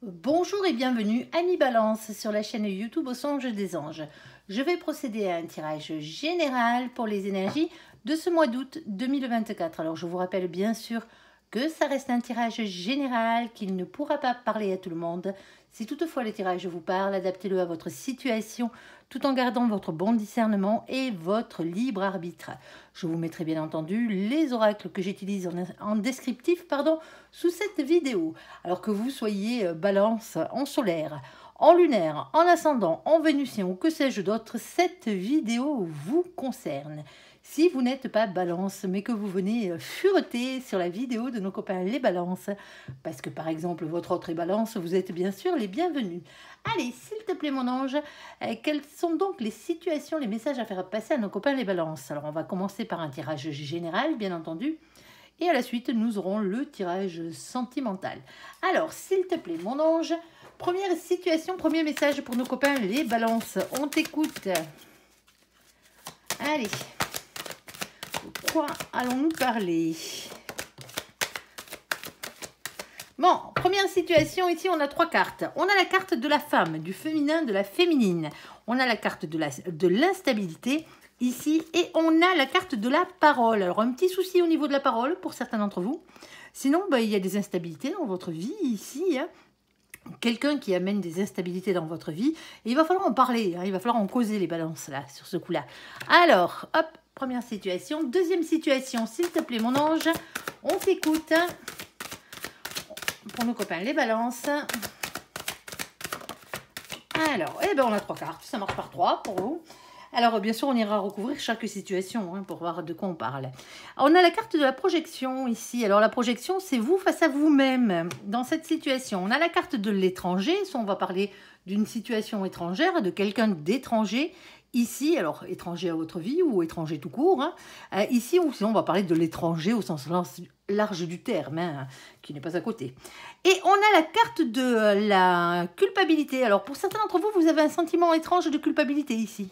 Bonjour et bienvenue Annie Balance sur la chaîne YouTube Au Songe des Anges. Je vais procéder à un tirage général pour les énergies de ce mois d'août 2024. Alors je vous rappelle bien sûr que ça reste un tirage général, qu'il ne pourra pas parler à tout le monde. Si toutefois le tirage vous parle, adaptez-le à votre situation tout en gardant votre bon discernement et votre libre arbitre. Je vous mettrai bien entendu les oracles que j'utilise en descriptif sous cette vidéo. Alors que vous soyez balance en solaire, en lunaire, en ascendant, en vénusien ou que sais-je d'autre, cette vidéo vous concerne. Si vous n'êtes pas balance, mais que vous venez fureter sur la vidéo de nos copains les balances, parce que par exemple votre autre est balance, vous êtes bien sûr les bienvenus. Allez, s'il te plaît mon ange, quelles sont donc les situations, les messages à faire passer à nos copains les balances? Alors on va commencer par un tirage général, bien entendu, et à la suite nous aurons le tirage sentimental. Alors, s'il te plaît mon ange, première situation, premier message pour nos copains les balances. On t'écoute. Allez. De quoi allons-nous parler? Bon, première situation, ici on a trois cartes. On a la carte de la femme, du féminin, de la féminine. On a la carte de l'instabilité ici et on a la carte de la parole. Alors un petit souci au niveau de la parole pour certains d'entre vous. Sinon, il y a des instabilités dans votre vie ici. Quelqu'un qui amène des instabilités dans votre vie. Et il va falloir en parler, il va falloir en causer les balances là, sur ce coup-là. Alors, hop, première situation. Deuxième situation, s'il te plaît mon ange, on t'écoute. Pour nos copains les balances. Alors, on a trois cartes, ça marche par trois pour vous. Alors, bien sûr, on ira recouvrir chaque situation pour voir de quoi on parle. On a la carte de la projection ici. Alors, la projection, c'est vous face à vous-même dans cette situation. On a la carte de l'étranger. Soit on va parler d'une situation étrangère, de quelqu'un d'étranger. Ici, alors, étranger à votre vie ou étranger tout court. Ici, ou sinon, on va parler de l'étranger au sens large du terme, qui n'est pas à côté. Et on a la carte de la culpabilité. Alors, pour certains d'entre vous, vous avez un sentiment étrange de culpabilité ici.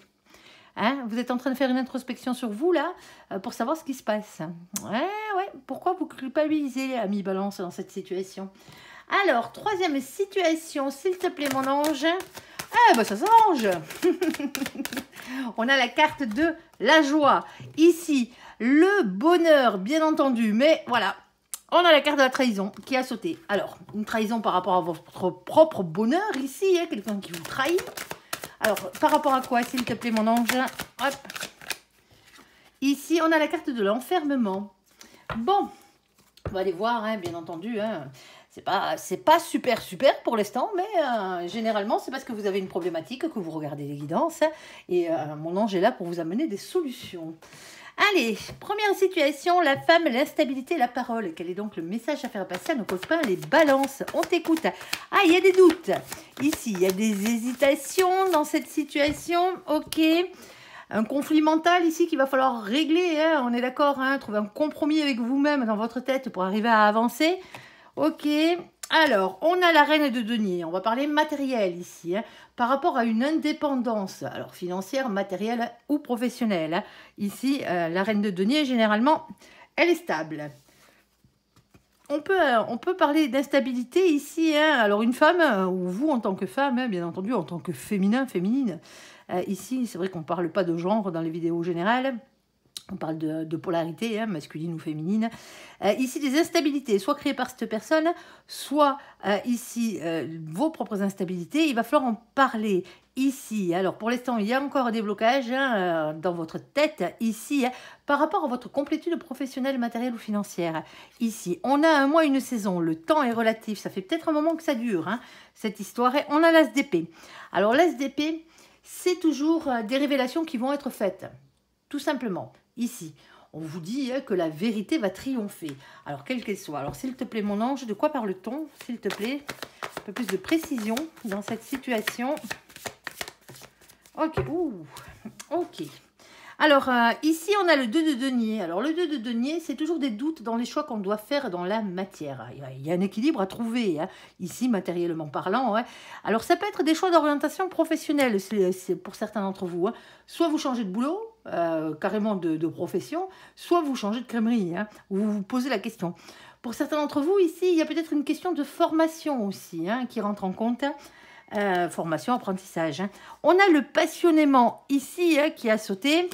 Vous êtes en train de faire une introspection sur vous, là, pour savoir ce qui se passe. Ouais. Pourquoi vous culpabilisez, ami balance, dans cette situation? Alors, troisième situation, s'il te plaît, mon ange. Ça s'arrange. On a la carte de la joie. Ici, le bonheur, bien entendu. Mais voilà, on a la carte de la trahison qui a sauté. Alors, une trahison par rapport à votre propre bonheur ici. Quelqu'un qui vous trahit. Alors, par rapport à quoi, s'il te plaît, mon ange? Hop. Ici, on a la carte de l'enfermement. Bon, on va aller voir, bien entendu. C'est pas super pour l'instant, mais généralement, c'est parce que vous avez une problématique que vous regardez les guidances. Et mon ange est là pour vous amener des solutions. Allez, première situation, la femme, l'instabilité, la parole. Quel est donc le message à faire passer à nos copains, les balances? On t'écoute. Ah, il y a des doutes. Ici, il y a des hésitations dans cette situation. Ok. Un conflit mental ici qu'il va falloir régler. On est d'accord, trouver un compromis avec vous-même dans votre tête pour arriver à avancer. Ok. Alors, on a la reine de denier. On va parler matériel ici, par rapport à une indépendance, alors financière, matérielle ou professionnelle. Ici, la reine de denier, généralement, elle est stable. On peut parler d'instabilité ici. Alors, une femme, ou vous en tant que femme, bien entendu, en tant que féminine. Ici, c'est vrai qu'on ne parle pas de genre dans les vidéos générales. On parle de polarité, masculine ou féminine. Ici, des instabilités, soit créées par cette personne, soit ici, vos propres instabilités. Il va falloir en parler ici. Alors, pour l'instant, il y a encore des blocages dans votre tête, ici, par rapport à votre complétude professionnelle, matérielle ou financière. Ici, on a un mois, une saison. Le temps est relatif. Ça fait peut-être un moment que ça dure, cette histoire. Et on a l'as d'épée. Alors, l'as d'épée, c'est toujours des révélations qui vont être faites. Tout simplement. Ici, on vous dit que la vérité va triompher. Alors, quelle qu'elle soit. Alors, s'il te plaît, mon ange, de quoi parle-t-on? S'il te plaît, un peu plus de précision dans cette situation. Ok, ok. Alors, ici, on a le 2 de denier. Alors, le 2 de denier, c'est toujours des doutes dans les choix qu'on doit faire dans la matière. Il y a un équilibre à trouver, ici, matériellement parlant. Alors, ça peut être des choix d'orientation professionnelle, c'est pour certains d'entre vous. Soit vous changez de boulot, carrément de profession, soit vous changez de crèmerie, vous vous posez la question. Pour certains d'entre vous, ici, il y a peut-être une question de formation aussi hein, qui rentre en compte. Formation, apprentissage. Hein. On a le passionnément ici hein, qui a sauté.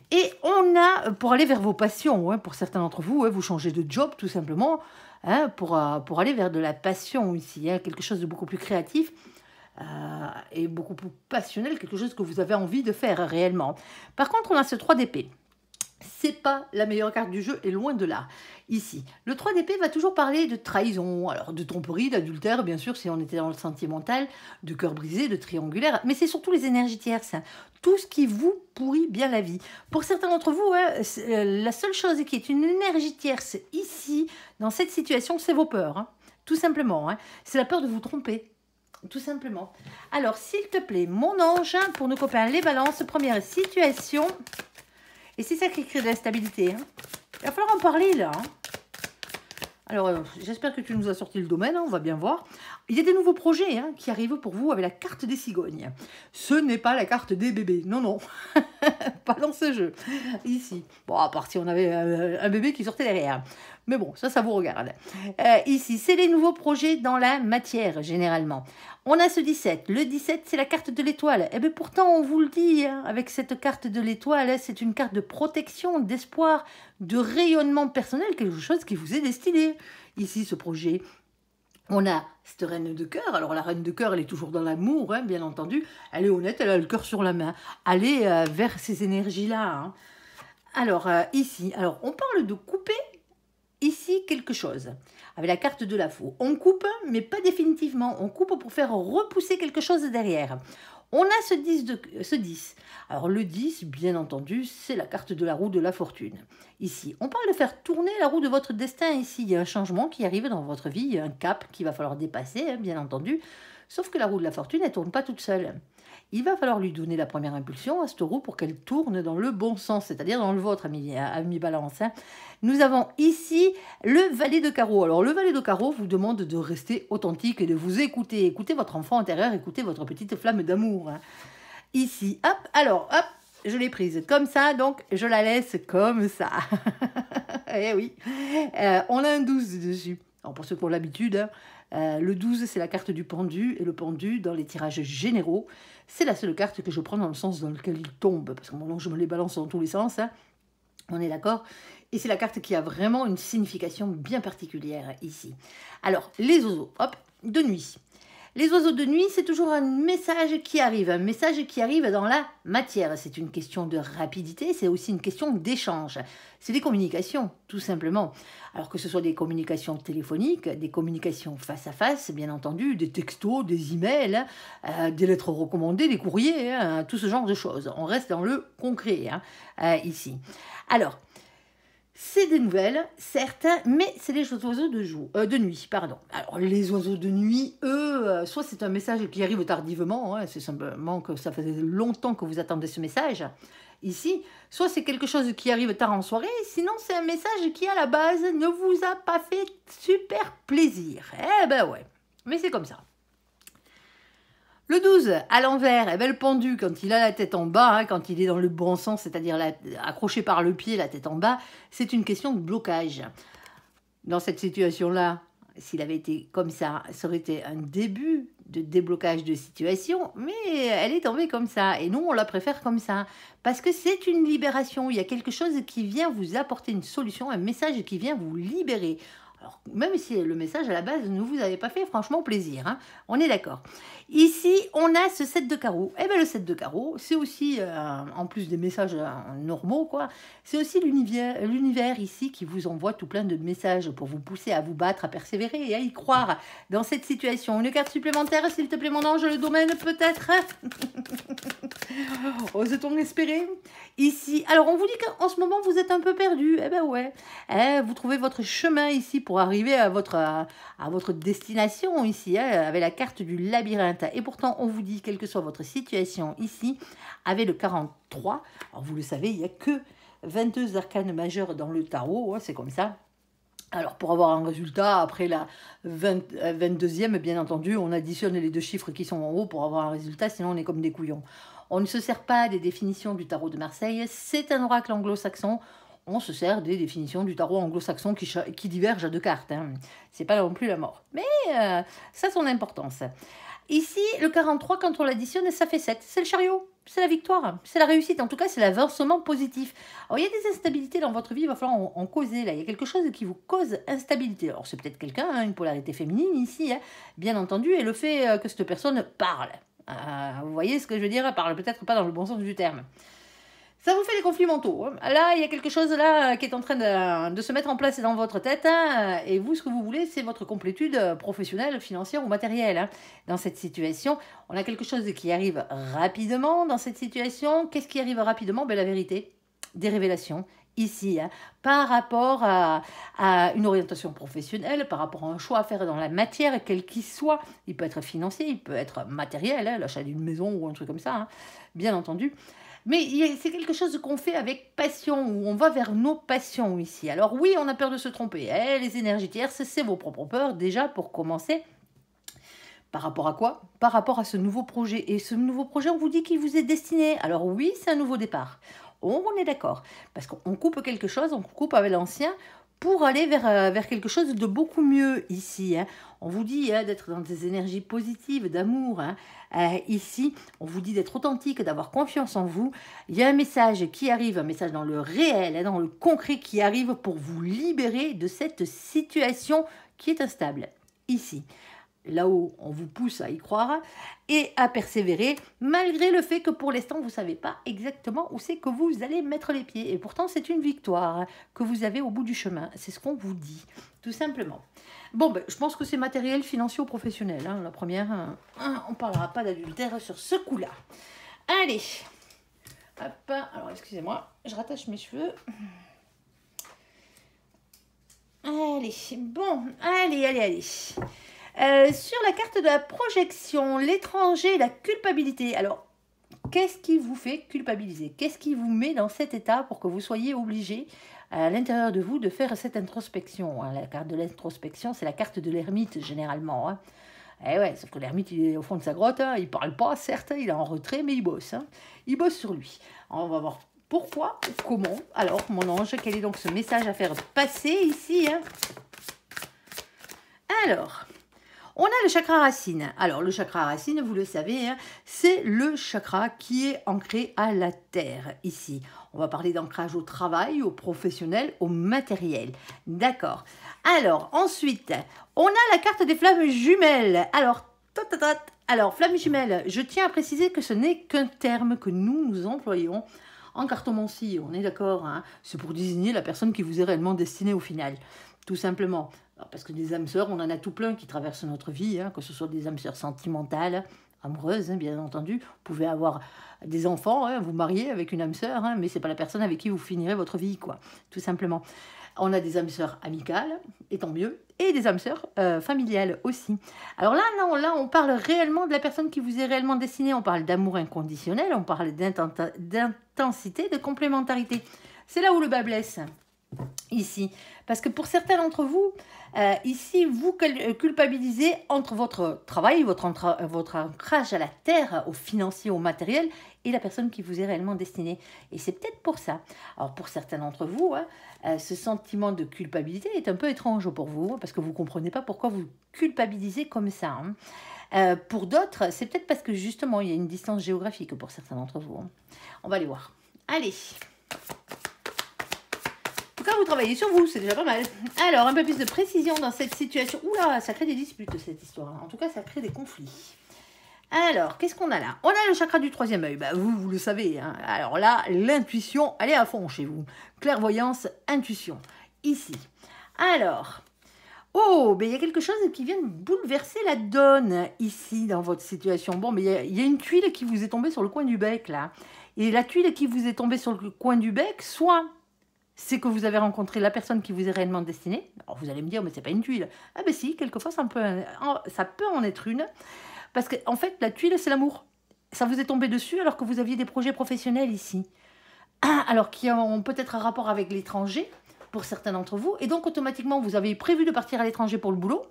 Et on a, pour aller vers vos passions, hein, pour certains d'entre vous, hein, vous changez de job tout simplement, hein, pour aller vers de la passion ici, hein, quelque chose de beaucoup plus créatif et beaucoup plus passionnel, quelque chose que vous avez envie de faire réellement. Par contre, on a ce 3 d'épée. C'est pas la meilleure carte du jeu et loin de là. Ici, le 3 d'épée va toujours parler de trahison, alors de tromperie, d'adultère, bien sûr, si on était dans le sentimental, de cœur brisé, de triangulaire, mais c'est surtout les énergies tierces, hein. Tout ce qui vous pourrit bien la vie. Pour certains d'entre vous, hein, la seule chose qui est une énergie tierce ici, dans cette situation, c'est vos peurs, hein. Tout simplement. Hein. C'est la peur de vous tromper. Tout simplement. Alors, s'il te plaît, mon ange, pour nos copains, les balances, première situation. Et c'est ça qui crée de la stabilité. Hein. Il va falloir en parler là. Hein. Alors, j'espère que tu nous as sorti le domaine, hein, on va bien voir. Il y a des nouveaux projets hein, qui arrivent pour vous avec la carte des cigognes. Ce n'est pas la carte des bébés, non, non. Pas dans ce jeu. Ici. Bon, à part si on avait un bébé qui sortait derrière. Mais bon, ça vous regarde. Ici, c'est les nouveaux projets dans la matière, généralement. On a ce 17. Le 17, c'est la carte de l'étoile. Et bien pourtant, on vous le dit, hein, avec cette carte de l'étoile, c'est une carte de protection, d'espoir, de rayonnement personnel, quelque chose qui vous est destiné. Ici, ce projet, on a cette reine de cœur. Alors, la reine de cœur, elle est toujours dans l'amour, hein, bien entendu. Elle est honnête, elle a le cœur sur la main. Allez vers ces énergies-là. Hein. Alors, ici, alors, on parle de couper ici quelque chose. Avec la carte de la faux. On coupe, mais pas définitivement. On coupe pour faire repousser quelque chose derrière. On a ce 10. Alors le 10, bien entendu, c'est la carte de la roue de la fortune. Ici, on parle de faire tourner la roue de votre destin. Ici, il y a un changement qui arrive dans votre vie, il y a un cap qu'il va falloir dépasser, hein, bien entendu. Sauf que la roue de la fortune, elle ne tourne pas toute seule. Il va falloir lui donner la première impulsion à cette roue pour qu'elle tourne dans le bon sens, c'est-à-dire dans le vôtre, ami balance. Hein. Nous avons ici le valet de carreau. Alors, le valet de carreau vous demande de rester authentique et de vous écouter. Écoutez votre enfant intérieur, écoutez votre petite flamme d'amour. Hein. Ici, hop, alors, hop, je l'ai prise comme ça, donc je la laisse comme ça. Eh oui, on a un 12 dessus. Alors, pour ceux qui ont l'habitude, hein, le 12, c'est la carte du pendu, et le pendu, dans les tirages généraux, c'est la seule carte que je prends dans le sens dans lequel il tombe, parce que mon je me les balance dans tous les sens, hein. On est d'accord? Et c'est la carte qui a vraiment une signification bien particulière ici. Alors, les oiseaux, hop, de nuit. Les oiseaux de nuit, c'est toujours un message qui arrive dans la matière. C'est une question de rapidité, c'est aussi une question d'échange. C'est des communications, tout simplement. Alors que ce soit des communications téléphoniques, des communications face à face, bien entendu, des textos, des emails, des lettres recommandées, des courriers, hein, tout ce genre de choses. On reste dans le concret hein, ici. Alors, c'est des nouvelles, certes, mais c'est les oiseaux de nuit. Pardon. Alors, les oiseaux de nuit, eux, soit c'est un message qui arrive tardivement, hein, c'est simplement que ça faisait longtemps que vous attendez ce message, ici, soit c'est quelque chose qui arrive tard en soirée, sinon c'est un message qui, à la base, ne vous a pas fait super plaisir. Eh ben ouais, mais c'est comme ça. Le 12, à l'envers, eh ben, le pendu, quand il a la tête en bas, hein, quand il est dans le bon sens, c'est-à-dire accroché par le pied, la tête en bas, c'est une question de blocage. Dans cette situation-là, s'il avait été comme ça aurait été un début de déblocage de situation, mais elle est tombée comme ça. Et nous, on la préfère comme ça. Parce que c'est une libération. Il y a quelque chose qui vient vous apporter une solution, un message qui vient vous libérer. Alors, même si le message à la base ne vous avait pas fait franchement plaisir, hein, on est d'accord. Ici, on a ce 7 de carreau. Eh bien, le 7 de carreau, c'est aussi, en plus des messages normaux, quoi, c'est aussi l'univers ici qui vous envoie tout plein de messages pour vous pousser à vous battre, à persévérer et à y croire dans cette situation. Une carte supplémentaire, s'il te plaît, mon ange, le domaine peut-être. Ose-t-on espérer? Ici, alors on vous dit qu'en ce moment, vous êtes un peu perdu. Eh bien, ouais. Vous trouvez votre chemin ici pour arriver à votre destination ici, hein, avec la carte du labyrinthe. Et pourtant, on vous dit, quelle que soit votre situation ici, avec le 43, alors vous le savez, il n'y a que 22 arcanes majeures dans le tarot, hein, c'est comme ça. Alors, pour avoir un résultat, après la 22e, bien entendu, on additionne les deux chiffres qui sont en haut pour avoir un résultat, sinon on est comme des couillons. On ne se sert pas des définitions du tarot de Marseille, c'est un oracle anglo-saxon. on se sert des définitions du tarot anglo-saxon qui divergent à deux cartes. Hein. C'est pas non plus la mort. Mais ça a son importance. Ici, le 43, quand on l'additionne, ça fait 7. C'est le chariot, c'est la victoire, c'est la réussite. En tout cas, c'est l'avancement positif. Alors, il y a des instabilités dans votre vie, il va falloir en causer. Là, il y a quelque chose qui vous cause instabilité. Alors, c'est peut-être quelqu'un, hein, une polarité féminine ici, hein, bien entendu, et le fait que cette personne parle. Vous voyez ce que je veux dire? Elle parle peut-être pas dans le bon sens du terme. Ça vous fait des conflits mentaux. Là, il y a quelque chose là qui est en train de se mettre en place dans votre tête. Hein, et vous, ce que vous voulez, c'est votre complétude professionnelle, financière ou matérielle. Hein. Dans cette situation, on a quelque chose qui arrive rapidement dans cette situation. Qu'est-ce qui arrive rapidement? La vérité, des révélations. Ici, hein, par rapport à une orientation professionnelle, par rapport à un choix à faire dans la matière, quel qu'il soit. Il peut être financier, il peut être matériel, hein, l'achat d'une maison ou un truc comme ça, hein, bien entendu. Mais c'est quelque chose qu'on fait avec passion, où on va vers nos passions ici. Alors oui, on a peur de se tromper. Les énergies tierces, c'est vos propres peurs, déjà pour commencer. Par rapport à quoi? Par rapport à ce nouveau projet. Et ce nouveau projet, on vous dit qu'il vous est destiné. Alors oui, c'est un nouveau départ. On est d'accord. Parce qu'on coupe quelque chose, on coupe avec l'ancien pour aller vers quelque chose de beaucoup mieux ici. Hein. On vous dit hein, d'être dans des énergies positives, d'amour. Hein. Ici, on vous dit d'être authentique, d'avoir confiance en vous. Il y a un message qui arrive, un message dans le réel, hein, dans le concret qui arrive pour vous libérer de cette situation qui est instable. Ici. Là-haut, on vous pousse à y croire et à persévérer, malgré le fait que pour l'instant, vous ne savez pas exactement où c'est que vous allez mettre les pieds. Et pourtant, c'est une victoire que vous avez au bout du chemin. C'est ce qu'on vous dit, tout simplement. Bon, je pense que c'est matériel, financier ou professionnel. Hein. La première, on ne parlera pas d'adultère sur ce coup-là. Allez. Hop, alors, excusez-moi, je rattache mes cheveux. Allez, bon, allez. Sur la carte de la projection, l'étranger, la culpabilité. Alors, qu'est-ce qui vous fait culpabiliser? Qu'est-ce qui vous met dans cet état pour que vous soyez obligé à l'intérieur de vous de faire cette introspection? La carte de l'introspection, c'est la carte de l'ermite généralement. Hein. Eh ouais, sauf que l'ermite, il est au fond de sa grotte, hein. Il ne parle pas, certes, il est en retrait, mais il bosse. Hein. Il bosse sur lui. Alors, on va voir pourquoi, comment. Alors, mon ange, quel est donc ce message à faire passer ici hein? Alors... on a le chakra racine. Alors, le chakra racine, vous le savez, hein, c'est le chakra qui est ancré à la terre, ici. On va parler d'ancrage au travail, au professionnel, au matériel. D'accord. Alors, ensuite, on a la carte des flammes jumelles. Alors, flammes jumelles, je tiens à préciser que ce n'est qu'un terme que nous employons en cartomancie. On est d'accord, hein, c'est pour désigner la personne qui vous est réellement destinée au final. Tout simplement. Alors, parce que des âmes sœurs, on en a tout plein qui traversent notre vie, hein, que ce soit des âmes sœurs sentimentales, amoureuses, hein, bien entendu. Vous pouvez avoir des enfants, hein, vous marier avec une âme sœur, hein, mais ce n'est pas la personne avec qui vous finirez votre vie, quoi, tout simplement. On a des âmes sœurs amicales, et tant mieux, et des âmes sœurs familiales aussi. Alors là, non, là, on parle réellement de la personne qui vous est réellement destinée. On parle d'amour inconditionnel, on parle d'intensité, de complémentarité. C'est là où le bas blesse. Ici, parce que pour certains d'entre vous, ici, vous culpabilisez entre votre travail, votre ancrage à la terre, au financier, au matériel, et la personne qui vous est réellement destinée. Et c'est peut-être pour ça. Alors, pour certains d'entre vous, hein, ce sentiment de culpabilité est un peu étrange pour vous, parce que vous ne comprenez pas pourquoi vous culpabilisez comme ça. Hein. Pour d'autres, c'est peut-être parce que justement, il y a une distance géographique pour certains d'entre vous. Hein. On va aller voir. Allez. Vous travaillez sur vous, c'est déjà pas mal. Alors, un peu plus de précision dans cette situation. Oula, ça crée des disputes, cette histoire. En tout cas, ça crée des conflits. Alors, qu'est-ce qu'on a là? On a le chakra du troisième œil. Vous le savez. Hein. Alors là, l'intuition, elle est à fond chez vous. Clairvoyance, intuition. Ici. Alors, il y a quelque chose qui vient de bouleverser la donne ici, dans votre situation. Bon, mais il y a une tuile qui vous est tombée sur le coin du bec, là. Et la tuile qui vous est tombée sur le coin du bec, soit... c'est que vous avez rencontré la personne qui vous est réellement destinée. Alors vous allez me dire, mais c'est pas une tuile. Ah ben si, quelquefois ça peut en être une. Parce qu'en fait, la tuile, c'est l'amour. Ça vous est tombé dessus alors que vous aviez des projets professionnels ici. Alors qui ont peut-être un rapport avec l'étranger, pour certains d'entre vous. Et donc automatiquement, vous avez prévu de partir à l'étranger pour le boulot.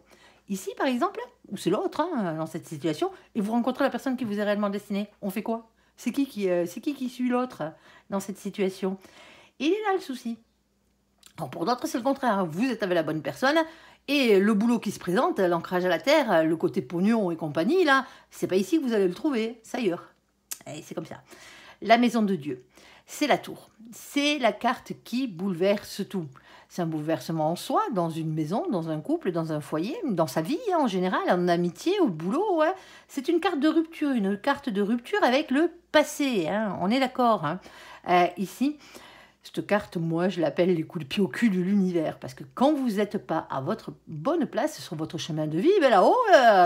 Ici, par exemple, ou c'est l'autre, hein, dans cette situation, et vous rencontrez la personne qui vous est réellement destinée. On fait quoi? C'est qui suit l'autre dans cette situation? Il est là le souci. Alors pour d'autres, c'est le contraire. Vous êtes avec la bonne personne et le boulot qui se présente, l'ancrage à la terre, le côté pognon et compagnie, là, c'est pas ici que vous allez le trouver, c'est ailleurs. Et c'est comme ça. La maison de Dieu, c'est la tour. C'est la carte qui bouleverse tout. C'est un bouleversement en soi, dans une maison, dans un couple, dans un foyer, dans sa vie en général, en amitié, au boulot. Ouais. C'est une carte de rupture avec le passé. Hein. On est d'accord. Hein. Ici, cette carte, moi, je l'appelle les coups de pied au cul de l'univers. Parce que quand vous n'êtes pas à votre bonne place sur votre chemin de vie, ben là-haut,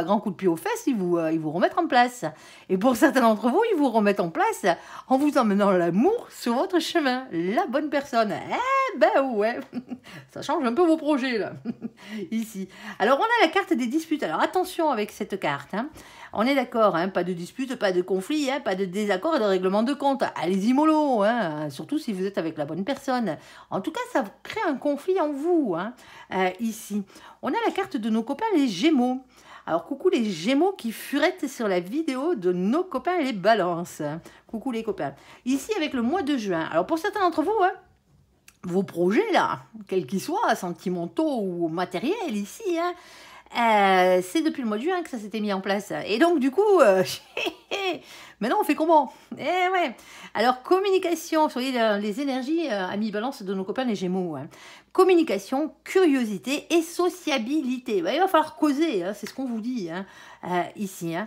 grand coup de pied aux fesses, ils vous remettent en place. Et pour certains d'entre vous, ils vous remettent en place en vous emmenant l'amour sur votre chemin. La bonne personne. Eh ben ouais, ça change un peu vos projets, là. Ici. Alors, on a la carte des disputes. Alors, attention avec cette carte. Hein. On est d'accord, hein, pas de dispute, pas de conflit, hein, pas de désaccord et de règlement de compte. Allez-y mollo, hein, surtout si vous êtes avec la bonne personne. En tout cas, ça crée un conflit en vous. Hein, ici, on a la carte de nos copains les Gémeaux. Alors, coucou les Gémeaux qui furettent sur la vidéo de nos copains les Balances. Coucou les copains. Ici, avec le mois de juin. Alors, pour certains d'entre vous, hein, vos projets, là, quels qu'ils soient, sentimentaux ou matériels, ici, hein, c'est depuis le mois de juin que ça s'était mis en place. Et donc, du coup, maintenant, on fait comment? Eh ouais. Alors, communication, soyez les énergies amis balance de nos copains les Gémeaux. Hein. Communication, curiosité et sociabilité. Ben, il va falloir causer, hein, c'est ce qu'on vous dit hein, ici. Hein.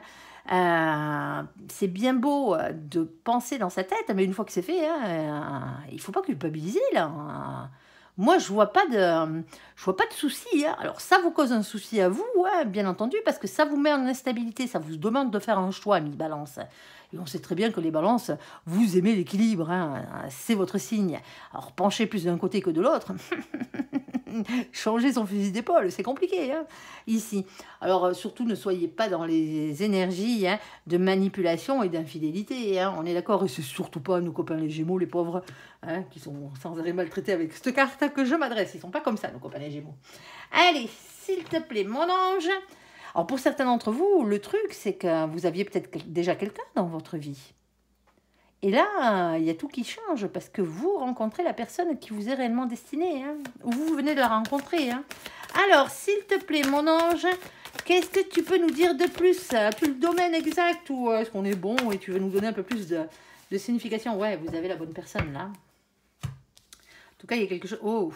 C'est bien beau de penser dans sa tête, mais une fois que c'est fait, hein, il ne faut pas culpabiliser là. Moi, je vois pas de souci. Hein. Alors, ça vous cause un souci à vous, ouais, bien entendu, parce que ça vous met en instabilité, ça vous demande de faire un choix, ami balance. Et on sait très bien que les balances, vous aimez l'équilibre, hein, c'est votre signe. Alors, penchez plus d'un côté que de l'autre. Changer son fusil d'épaule, c'est compliqué, hein, ici. Alors, surtout, ne soyez pas dans les énergies hein, de manipulation et d'infidélité. Hein, on est d'accord, et c'est surtout pas nos copains les Gémeaux, les pauvres, hein, qui sont sans arrêt maltraités avec cette carte que je m'adresse. Ils sont pas comme ça, nos copains les Gémeaux. Allez, s'il te plaît, mon ange. Alors, pour certains d'entre vous, le truc, c'est que vous aviez peut-être déjà quelqu'un dans votre vie. Et là, il y a tout qui change parce que vous rencontrez la personne qui vous est réellement destinée. Hein, ou vous venez de la rencontrer. Hein. Alors, s'il te plaît, mon ange, qu'est-ce que tu peux nous dire de plus? As-tu le domaine exact ou est-ce qu'on est bon et tu veux nous donner un peu plus de signification? Ouais, vous avez la bonne personne là. En tout cas, il y a quelque chose. Oh,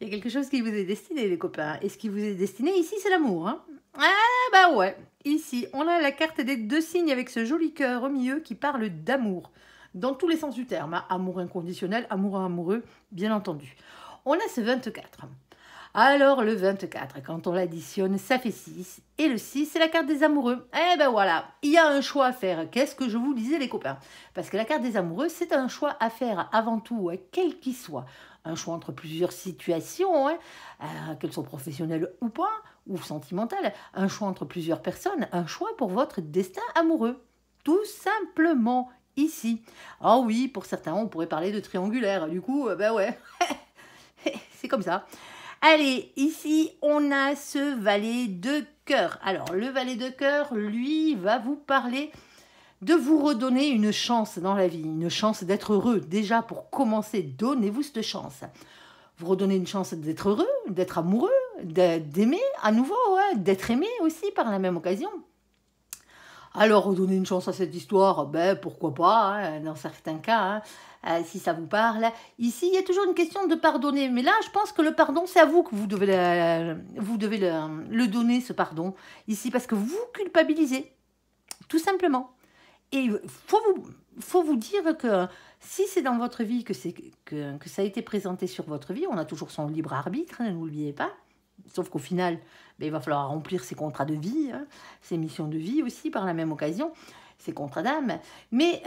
il y a quelque chose qui vous est destiné, les copains. Et ce qui vous est destiné ici, c'est l'amour. Hein. Ah bah ouais. Ici, on a la carte des 2 signes avec ce joli cœur au milieu qui parle d'amour. Dans tous les sens du terme, hein. Amour inconditionnel, amour amoureux, bien entendu. On a ce 24. Alors, le 24, quand on l'additionne, ça fait 6. Et le 6, c'est la carte des amoureux. Eh ben voilà, il y a un choix à faire. Qu'est-ce que je vous disais, les copains? Parce que la carte des amoureux, c'est un choix à faire avant tout, hein, quel qu'il soit. Un choix entre plusieurs situations, hein, qu'elles soient professionnelles ou pas, ou sentimentales. Un choix entre plusieurs personnes. Un choix pour votre destin amoureux. Tout simplement. Ici. Ah oui, pour certains, on pourrait parler de triangulaire. Du coup, ben ouais, c'est comme ça. Allez, ici, on a ce valet de cœur. Alors, le valet de cœur, lui, va vous parler de vous redonner une chance dans la vie. Une chance d'être heureux. Déjà, pour commencer, donnez-vous cette chance. Vous redonnez une chance d'être heureux, d'être amoureux, d'aimer à nouveau, ouais, d'être aimé aussi par la même occasion. Alors, redonner une chance à cette histoire, ben, pourquoi pas, hein, dans certains cas, hein, si ça vous parle. Ici, il y a toujours une question de pardonner. Mais là, je pense que le pardon, c'est à vous que vous devez le donner, ce pardon. Ici, parce que vous culpabilisez, tout simplement. Et il faut vous dire que si c'est dans votre vie que ça a été présenté sur votre vie, on a toujours son libre arbitre, hein, n'oubliez pas. Sauf qu'au final, ben, il va falloir remplir ses contrats de vie, hein, ses missions de vie aussi par la même occasion, ses contrats d'âme. Mais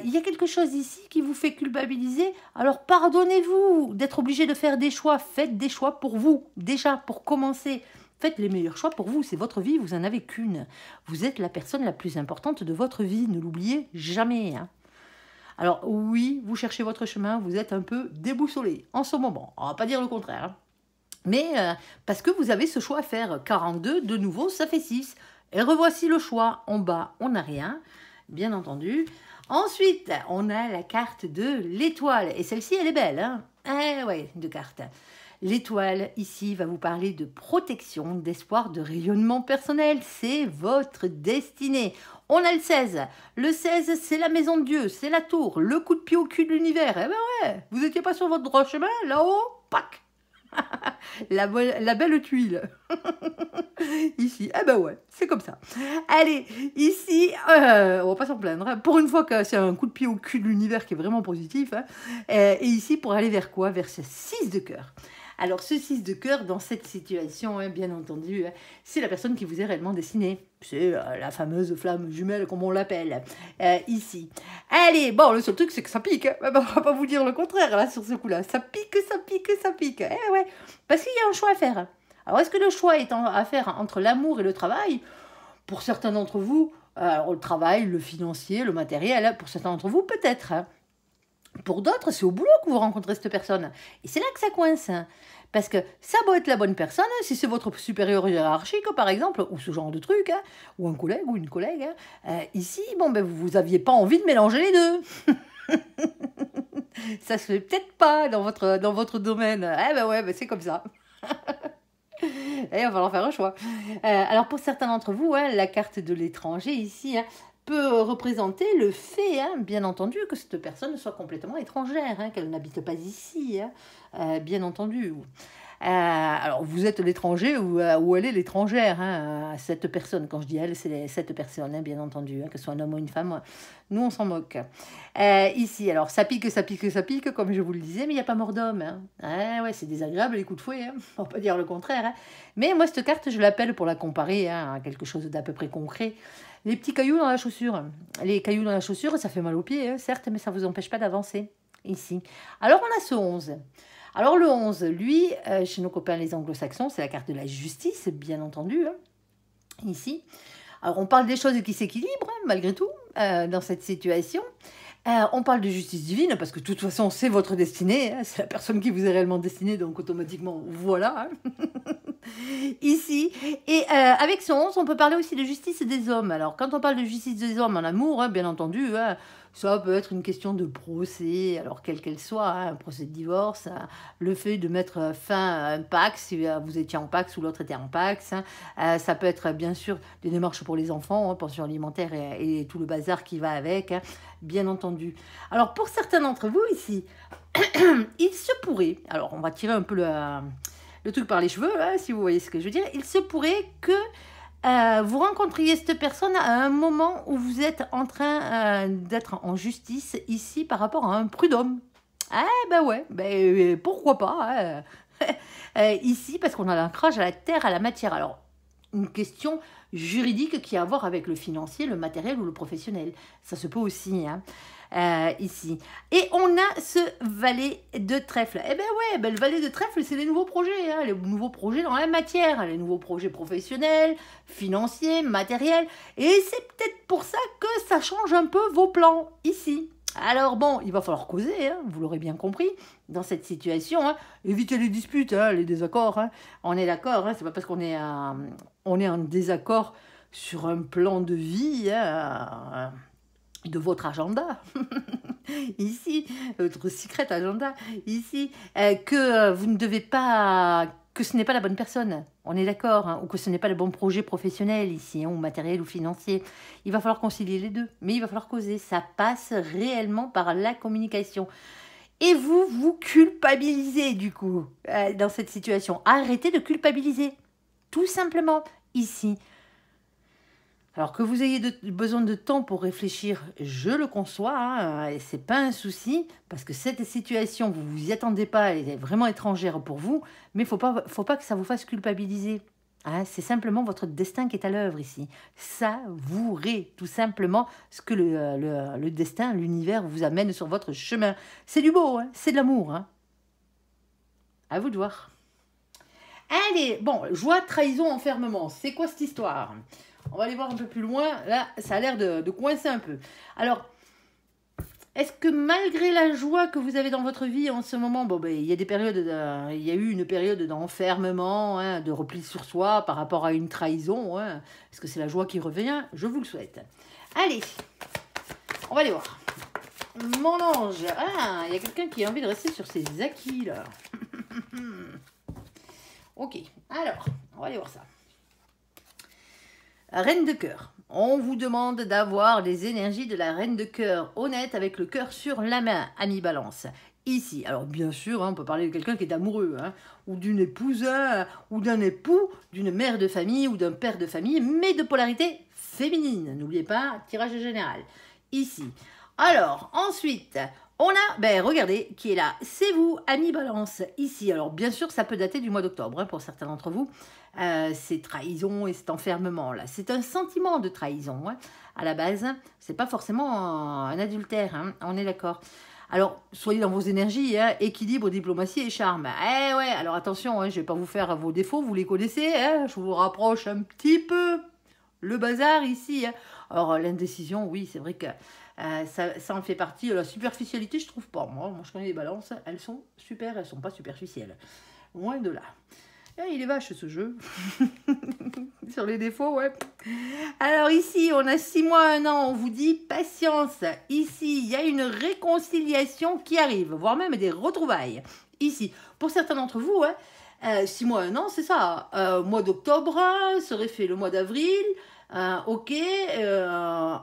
il y a quelque chose ici qui vous fait culpabiliser. Alors pardonnez-vous d'être obligé de faire des choix. Faites des choix pour vous, déjà, pour commencer. Faites les meilleurs choix pour vous. C'est votre vie, vous n'en avez qu'une. Vous êtes la personne la plus importante de votre vie. Ne l'oubliez jamais. Hein. Alors oui, vous cherchez votre chemin, vous êtes un peu déboussolé en ce moment. On ne va pas dire le contraire. Hein. Mais parce que vous avez ce choix à faire. 42, de nouveau, ça fait 6. Et revoici le choix. En bas, on n'a rien, bien entendu. Ensuite, on a la carte de l'étoile. Et celle-ci, elle est belle. Hein. Eh ouais, deux cartes. L'étoile, ici, va vous parler de protection, d'espoir, de rayonnement personnel. C'est votre destinée. On a le 16. Le 16, c'est la maison de Dieu, c'est la tour, le coup de pied au cul de l'univers. Eh ben ouais, vous n'étiez pas sur votre droit chemin, là-haut, pac. La belle tuile. Ici, eh ben ouais, c'est comme ça. Allez, ici, on va pas s'en plaindre. Hein. Pour une fois que c'est un coup de pied au cul de l'univers qui est vraiment positif. Hein. Et ici, pour aller vers quoi? Vers ce 6 de cœur. Alors, ce 6 de cœur, dans cette situation, hein, bien entendu, hein, c'est la personne qui vous est réellement destinée. C'est la fameuse flamme jumelle, comme on l'appelle, ici. Allez, bon, le seul truc, c'est que ça pique. Hein. On va pas vous dire le contraire, là, sur ce coup-là. Ça pique, ça pique, ça pique. Eh ouais, parce qu'il y a un choix à faire. Alors, est-ce que le choix est à faire entre l'amour et le travail? Pour certains d'entre vous, alors, le travail, le financier, le matériel, pour certains d'entre vous, peut-être. Hein. Pour d'autres, c'est au boulot que vous rencontrez cette personne. Et c'est là que ça coince. Hein. Parce que ça doit être la bonne personne, si c'est votre supérieur hiérarchique, par exemple, ou ce genre de truc, hein, ou un collègue ou une collègue. Hein, ici, bon, ben, vous n'aviez pas envie de mélanger les deux. Ça se fait peut-être pas dans votre domaine. Eh ben ouais, ben c'est comme ça. Et il va falloir faire un choix. Alors pour certains d'entre vous, hein, la carte de l'étranger ici hein, peut représenter le fait, hein, bien entendu, que cette personne soit complètement étrangère, hein, qu'elle n'habite pas ici, hein, bien entendu. Alors vous êtes l'étranger ou elle est l'étrangère, hein, cette personne. Quand je dis elle, c'est cette personne, hein, bien entendu, hein, que ce soit un homme ou une femme. Nous, on s'en moque. Ici, alors ça pique, ça pique, ça pique, comme je vous le disais, mais il n'y a pas mort d'homme. Hein. Ouais, c'est désagréable les coups de fouet, hein. On ne va pas dire le contraire. Hein. Mais moi, cette carte, je l'appelle pour la comparer hein, à quelque chose d'à peu près concret. Les petits cailloux dans la chaussure. Les cailloux dans la chaussure, ça fait mal aux pieds, hein, certes, mais ça ne vous empêche pas d'avancer. Ici. Alors, on a ce 11. Alors, le 11, lui, chez nos copains les anglo-saxons, c'est la carte de la justice, bien entendu. Hein, ici. Alors, on parle des choses qui s'équilibrent, hein, malgré tout, dans cette situation. On parle de justice divine, parce que de toute façon, c'est votre destinée. Hein, c'est la personne qui vous est réellement destinée, donc automatiquement, voilà. Hein. Ici. Et avec ce 11, on peut parler aussi de justice des hommes. Alors, quand on parle de justice des hommes en amour, hein, bien entendu, hein, ça peut être une question de procès, alors quelle qu'elle soit, hein, un procès de divorce, hein, le fait de mettre fin à un Pax, si vous étiez en Pax ou l'autre était en Pax. Hein, ça peut être bien sûr des démarches pour les enfants, hein, pension alimentaire et tout le bazar qui va avec, hein, bien entendu. Alors, pour certains d'entre vous ici, il se pourrait, alors on va tirer un peu le truc par les cheveux, hein, si vous voyez ce que je veux dire, il se pourrait que vous rencontriez cette personne à un moment où vous êtes en train d'être en justice ici par rapport à un prud'homme. Ah ben ouais, ben, pourquoi pas hein. Ici, parce qu'on a l'ancrage à la terre, à la matière. Alors, une question juridique qui a à voir avec le financier, le matériel ou le professionnel. Ça se peut aussi, hein. Ici. Et on a ce valet de trèfle. Eh ben ouais, ben le valet de trèfle, c'est les nouveaux projets, hein, les nouveaux projets dans la matière, les nouveaux projets professionnels, financiers, matériels. Et c'est peut-être pour ça que ça change un peu vos plans ici. Alors bon, il va falloir causer, hein, vous l'aurez bien compris, dans cette situation. Hein, évitez les disputes, hein, les désaccords. Hein, on est d'accord, hein, c'est pas parce qu'on est en désaccord sur un plan de vie, hein, de votre agenda, ici, votre secret agenda, ici, que vous ne devez pas, que ce n'est pas la bonne personne, on est d'accord, hein, ou que ce n'est pas le bon projet professionnel ici, hein, ou matériel ou financier. Il va falloir concilier les deux, mais il va falloir causer. Ça passe réellement par la communication. Et vous culpabilisez du coup, dans cette situation. Arrêtez de culpabiliser, tout simplement, ici. Alors que vous ayez besoin de temps pour réfléchir, je le conçois, hein, et c'est pas un souci, parce que cette situation, vous vous y attendez pas, elle est vraiment étrangère pour vous, mais faut pas que ça vous fasse culpabiliser. Hein, c'est simplement votre destin qui est à l'œuvre ici. Savourez tout simplement ce que le destin, l'univers vous amène sur votre chemin. C'est du beau, hein, c'est de l'amour. Hein. À vous de voir. Allez, bon, joie, trahison, enfermement, c'est quoi cette histoire ? On va aller voir un peu plus loin. Là, ça a l'air de coincer un peu. Alors, est-ce que malgré la joie que vous avez dans votre vie en ce moment, bon, ben, il y a des périodes, il y a eu une période d'enfermement, hein, de repli sur soi par rapport à une trahison. Hein. Est-ce que c'est la joie qui revient ? Je vous le souhaite. Allez, on va aller voir. mon ange. Ah, il y a quelqu'un qui a envie de rester sur ses acquis, là. Ok, alors, on va aller voir ça. Reine de cœur. On vous demande d'avoir les énergies de la reine de cœur honnête avec le cœur sur la main, ami Balance. Ici, alors bien sûr, hein, on peut parler de quelqu'un qui est amoureux, hein, ou d'une épouse, ou d'un époux, d'une mère de famille, ou d'un père de famille, mais de polarité féminine. N'oubliez pas, tirage général. Ici. Alors, ensuite, on a, ben regardez, qui est là. C'est vous, ami Balance, ici. Alors, bien sûr, ça peut dater du mois d'octobre, hein, pour certains d'entre vous. C'est trahison et cet enfermement-là. C'est un sentiment de trahison, hein. À la base, c'est pas forcément un adultère, hein, on est d'accord. Alors, soyez dans vos énergies, hein, équilibre, diplomatie et charme. Eh ouais, alors attention, hein, je vais pas vous faire vos défauts, vous les connaissez, hein, je vous rapproche un petit peu le bazar ici. Hein. Alors, l'indécision, oui, c'est vrai que ça en fait partie. La superficialité, je trouve pas. Moi, je connais les balances, elles sont super, elles sont pas superficielles. Loin de là. Il est vache ce jeu. Sur les défauts, ouais. Alors ici, on a 6 mois, 1 an, on vous dit patience. Ici, il y a une réconciliation qui arrive, voire même des retrouvailles. Ici, pour certains d'entre vous, ouais, 6 mois, 1 an, c'est ça. Mois d'octobre serait fait le mois d'avril. Ok,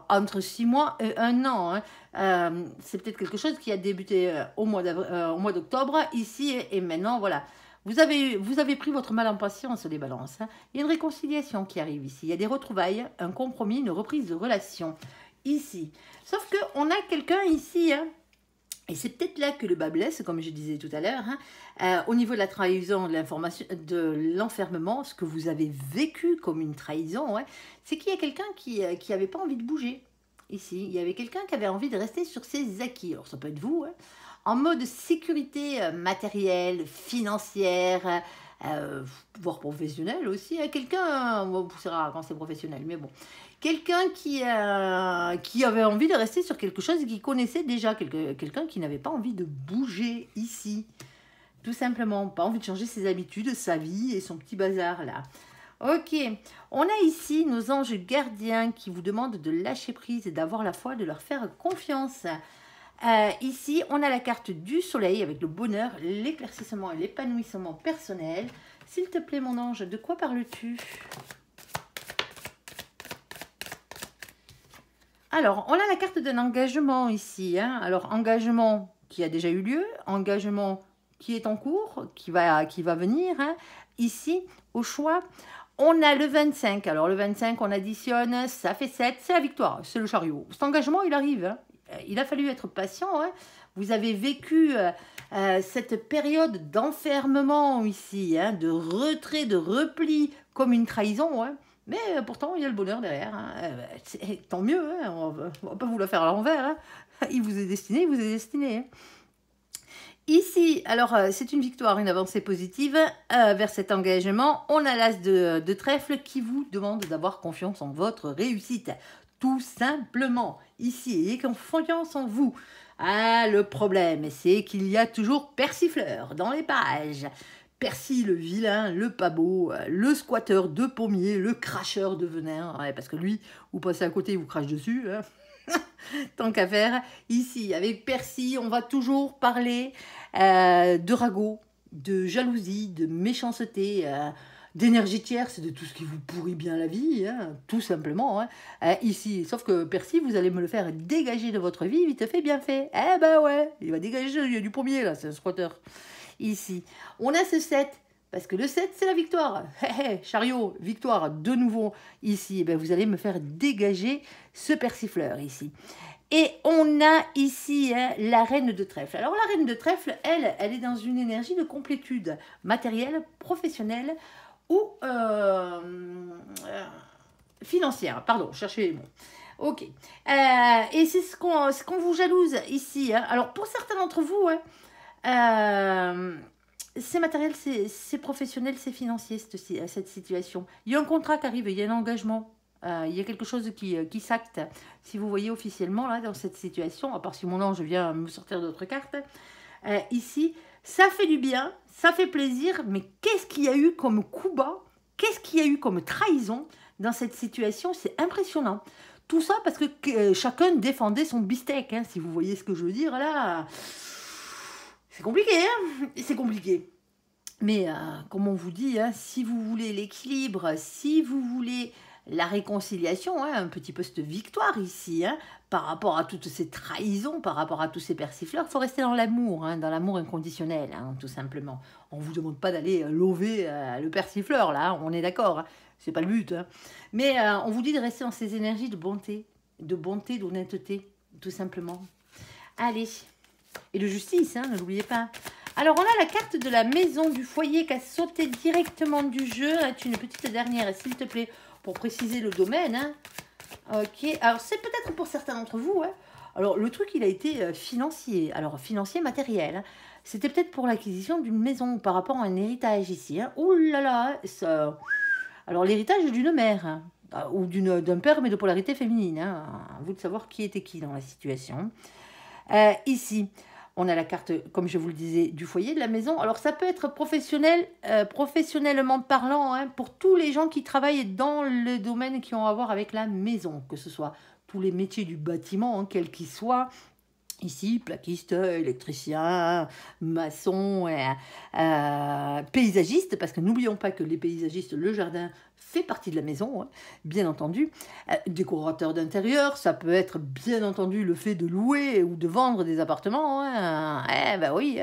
entre 6 mois et 1 an. Hein. C'est peut-être quelque chose qui a débuté au mois d'octobre, ici et maintenant, voilà. Vous avez pris votre mal en patience, les balances. Hein. Il y a une réconciliation qui arrive ici. Il y a des retrouvailles, un compromis, une reprise de relation. Ici. Sauf qu'on a quelqu'un ici, hein, et c'est peut-être là que le bas blesse, comme je disais tout à l'heure, hein, au niveau de la trahison, de l'enfermement, ce que vous avez vécu comme une trahison, ouais, c'est qu'il y a quelqu'un qui n'avait pas envie de bouger. Ici, il y avait quelqu'un qui avait envie de rester sur ses acquis. Alors, ça peut être vous, hein, en mode sécurité matérielle, financière, voire professionnelle aussi. Hein. Quelqu'un, bon, c'est rare quand c'est professionnel, mais bon. Quelqu'un qui avait envie de rester sur quelque chose qu'il connaissait déjà. Quelqu'un qui n'avait pas envie de bouger ici. Tout simplement, pas envie de changer ses habitudes, sa vie et son petit bazar là. Ok, on a ici nos anges gardiens qui vous demandent de lâcher prise et d'avoir la foi, de leur faire confiance. Ici, on a la carte du soleil avec le bonheur, l'éclaircissement et l'épanouissement personnel. S'il te plaît, mon ange, de quoi parles-tu? Alors, on a la carte d'un engagement ici. Hein. Alors, engagement qui a déjà eu lieu, engagement qui est en cours, qui va venir. Hein. Ici, au choix, on a le 25. Alors, le 25, on additionne, ça fait 7, c'est la victoire, c'est le chariot. Cet engagement, il arrive. Hein. Il a fallu être patient. Hein. Vous avez vécu cette période d'enfermement ici, hein, de retrait, de repli, comme une trahison. Hein. Mais pourtant, il y a le bonheur derrière. Hein. Tant mieux, hein. On va pas vous la faire à l'envers. Hein. Il vous est destiné, il vous est destiné. Hein. Ici, alors, c'est une victoire, une avancée positive vers cet engagement. On a l'as de trèfle qui vous demande d'avoir confiance en votre réussite. Tout simplement, ici, ayez confiance en vous. Ah, le problème, c'est qu'il y a toujours Persifleur dans les pages. Percy le vilain, le pas beau, le squatteur de pommier, le cracheur de venin. Ouais, parce que lui, vous passez à côté, il vous crache dessus. Hein. Tant qu'à faire. Ici, avec Percy, on va toujours parler de ragot, de jalousie, de méchanceté, d'énergie tierce, de tout ce qui vous pourrit bien la vie, hein, tout simplement. Hein. Ici, sauf que Percy, vous allez me le faire dégager de votre vie, vite fait, bien fait. Eh ben ouais, il va dégager, il y a du pommier là, c'est un squatteur. Ici, on a ce 7, parce que le 7, c'est la victoire. Chariot, victoire, de nouveau, ici, ben vous allez me faire dégager ce persifleur, ici. Et on a ici hein, la reine de trèfle. Alors, la reine de trèfle, elle est dans une énergie de complétude matérielle, professionnelle ou financière. Pardon, cherchez les mots. Ok. Et c'est ce qu'on vous jalouse ici. Hein. Alors, pour certains d'entre vous, hein, c'est matériel, c'est professionnel, c'est financier, cette situation. Il y a un contrat qui arrive, il y a un engagement. Il y a quelque chose qui s'acte. Si vous voyez officiellement, là, dans cette situation, à part si mon ange vient me sortir d'autres cartes, ici, ça fait du bien, ça fait plaisir, mais qu'est-ce qu'il y a eu comme coup bas? Qu'est-ce qu'il y a eu comme trahison dans cette situation? C'est impressionnant. Tout ça parce que chacun défendait son beefsteak, hein, si vous voyez ce que je veux dire, là. C'est compliqué, hein, c'est compliqué. Mais comme on vous dit, hein, si vous voulez l'équilibre, si vous voulez la réconciliation, hein, un petit peu cette victoire ici, hein, par rapport à toutes ces trahisons, par rapport à tous ces persifleurs, il faut rester dans l'amour, hein, dans l'amour inconditionnel, hein, tout simplement. On ne vous demande pas d'aller lover le persifleur, là, on est d'accord, hein, c'est pas le but. Hein. Mais on vous dit de rester dans ces énergies de bonté, d'honnêteté, tout simplement. Allez, et de justice, hein, ne l'oubliez pas. Alors, on a la carte de la maison du foyer qui a sauté directement du jeu. C'est une petite dernière, s'il te plaît, pour préciser le domaine. Hein. Ok, alors c'est peut-être pour certains d'entre vous. Hein. Alors, le truc, il a été financier. Alors, financier matériel. Hein. C'était peut-être pour l'acquisition d'une maison par rapport à un héritage ici. Hein. Ouh là là, ça... Alors, l'héritage d'une mère, hein, ou d'un père, mais de polarité féminine. Hein. À vous de savoir qui était qui dans la situation. Ici... On a la carte, comme je vous le disais, du foyer, de la maison. Alors, ça peut être professionnel, professionnellement parlant, hein, pour tous les gens qui travaillent dans le domaine qui ont à voir avec la maison, que ce soit tous les métiers du bâtiment, hein, quels qu'ils soient. Ici, plaquiste, électricien, maçon, paysagiste, parce que n'oublions pas que les paysagistes, le jardin fait partie de la maison, hein, bien entendu. Décorateur d'intérieur, ça peut être bien entendu le fait de louer ou de vendre des appartements. Hein. Ben oui,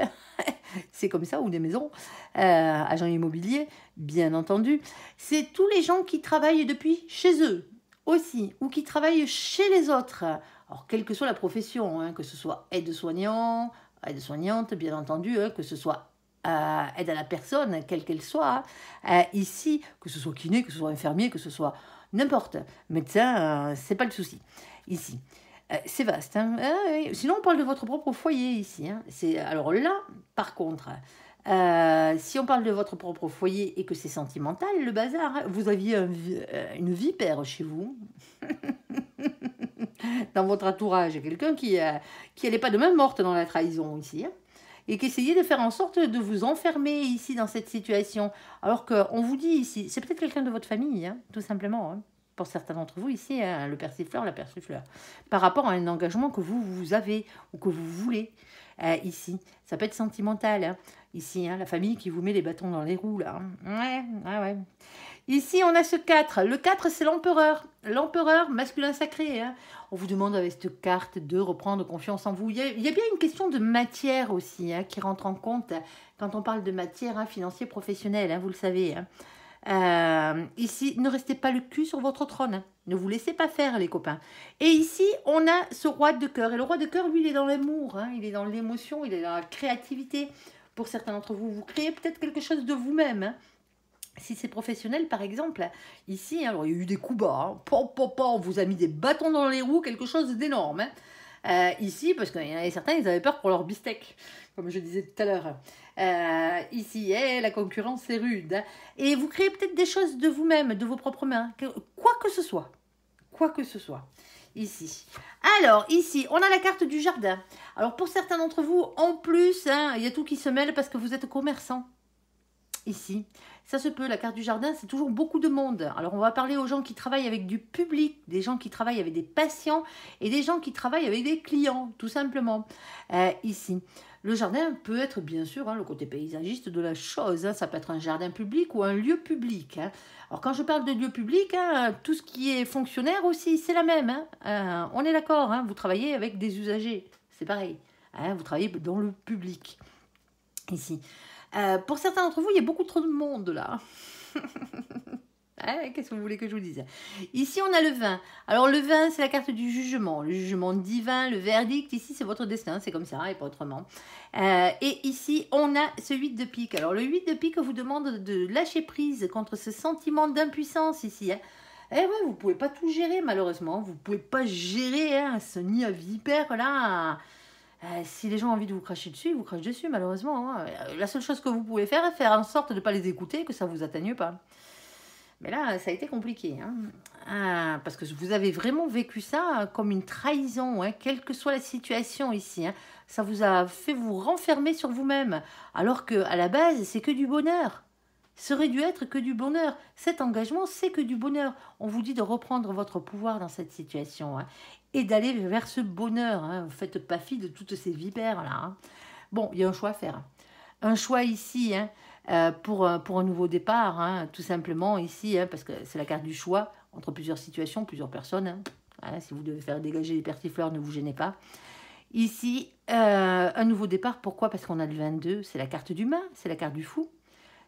c'est comme ça, ou des maisons. Agent immobilier, bien entendu. C'est tous les gens qui travaillent depuis chez eux aussi, ou qui travaillent chez les autres. Alors, quelle que soit la profession, hein, que ce soit aide-soignant, aide-soignante, bien entendu, hein, que ce soit aide à la personne, quelle qu'elle soit, ici, que ce soit kiné, que ce soit infirmier, que ce soit n'importe, médecin, c'est pas le souci. Ici, c'est vaste. Hein. Sinon, on parle de votre propre foyer ici. Hein. Alors là, par contre, si on parle de votre propre foyer et que c'est sentimental, le bazar, hein, vous aviez une vipère chez vous. Dans votre entourage, quelqu'un qui n'allait pas de main morte dans la trahison ici, hein, et qui essayait de faire en sorte de vous enfermer ici dans cette situation, alors qu'on vous dit ici, c'est peut-être quelqu'un de votre famille, hein, tout simplement, hein, pour certains d'entre vous ici, hein, le persifleur, la persifleur, par rapport à un engagement que vous avez ou que vous voulez ici. Ça peut être sentimental, hein, ici, hein, la famille qui vous met les bâtons dans les roues, là. Hein. Ouais. Ici, on a ce 4. Le 4, c'est l'empereur. L'empereur masculin sacré. Hein. On vous demande avec cette carte de reprendre confiance en vous. Il y a bien une question de matière aussi, hein, qui rentre en compte quand on parle de matière, hein, financier, professionnel, hein, vous le savez. Hein. Ici, ne restez pas le cul sur votre trône. Hein. Ne vous laissez pas faire, les copains. Et ici, on a ce roi de cœur. Et le roi de cœur, lui, il est dans l'amour. Hein. Il est dans l'émotion, il est dans la créativité. Pour certains d'entre vous, vous créez peut-être quelque chose de vous-même. Hein. Si c'est professionnel, par exemple, ici, alors, il y a eu des coups bas. Hein. On vous a mis des bâtons dans les roues, quelque chose d'énorme. Hein. Ici, parce qu'il y en avait certains, ils avaient peur pour leur bistec, comme je disais tout à l'heure. Ici, la concurrence est rude. Hein. Et vous créez peut-être des choses de vous-même, de vos propres mains. Quoi que ce soit. Quoi que ce soit. Ici. Alors, ici, on a la carte du jardin. Alors, pour certains d'entre vous, en plus, hein, il y a tout qui se mêle parce que vous êtes commerçant. Ici. Ça se peut, la carte du jardin, c'est toujours beaucoup de monde. Alors, on va parler aux gens qui travaillent avec du public, des gens qui travaillent avec des patients et des gens qui travaillent avec des clients, tout simplement. Ici, le jardin peut être, bien sûr, hein, le côté paysagiste de la chose. Hein, ça peut être un jardin public ou un lieu public. Hein. Alors, quand je parle de lieu public, hein, tout ce qui est fonctionnaire aussi, c'est la même. Hein. On est d'accord, hein, vous travaillez avec des usagers, c'est pareil. Hein, vous travaillez dans le public, ici. Pour certains d'entre vous, il y a beaucoup trop de monde là. Qu'est-ce que vous voulez que je vous dise? Ici, on a le vin. Alors, le vin, c'est la carte du jugement. Le jugement divin, le verdict. Ici, c'est votre destin. C'est comme ça et pas autrement. Et ici, on a ce 8 de pique. Alors, le 8 de pique vous demande de lâcher prise contre ce sentiment d'impuissance ici. Hein. Ouais, vous ne pouvez pas tout gérer, malheureusement. Vous ne pouvez pas gérer hein, ce nid à vipère là. Si les gens ont envie de vous cracher dessus, ils vous crachent dessus, malheureusement. Hein. La seule chose que vous pouvez faire est faire en sorte de ne pas les écouter, que ça ne vous atteigne pas. Mais là, ça a été compliqué. Hein. Parce que vous avez vraiment vécu ça comme une trahison, hein, quelle que soit la situation ici. Hein. Ça vous a fait vous renfermer sur vous-même. Alors qu'à la base, c'est que du bonheur. ça aurait dû être que du bonheur. Cet engagement, c'est que du bonheur. On vous dit de reprendre votre pouvoir dans cette situation, hein, et d'aller vers ce bonheur. Hein. Vous ne faites pas fi de toutes ces vipères-là. Hein. Bon, il y a un choix à faire. Un choix ici, hein, pour un nouveau départ, hein, tout simplement ici, hein, parce que c'est la carte du choix entre plusieurs situations, plusieurs personnes. Hein. Hein, si vous devez faire dégager les persifleurs, ne vous gênez pas. Ici, un nouveau départ, pourquoi? Parce qu'on a le 22, c'est la carte du main, c'est la carte du fou.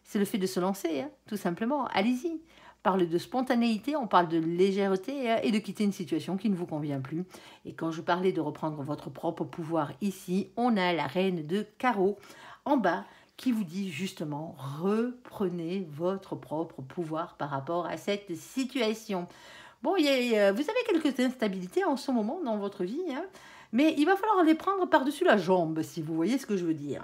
C'est le fait de se lancer, hein, tout simplement. Allez-y. On parle de spontanéité, on parle de légèreté, hein, et de quitter une situation qui ne vous convient plus. Et quand je parlais de reprendre votre propre pouvoir ici, on a la reine de carreau en bas qui vous dit justement reprenez votre propre pouvoir par rapport à cette situation. Bon, vous avez quelques instabilités en ce moment dans votre vie, hein, mais il va falloir les prendre par-dessus la jambe, si vous voyez ce que je veux dire.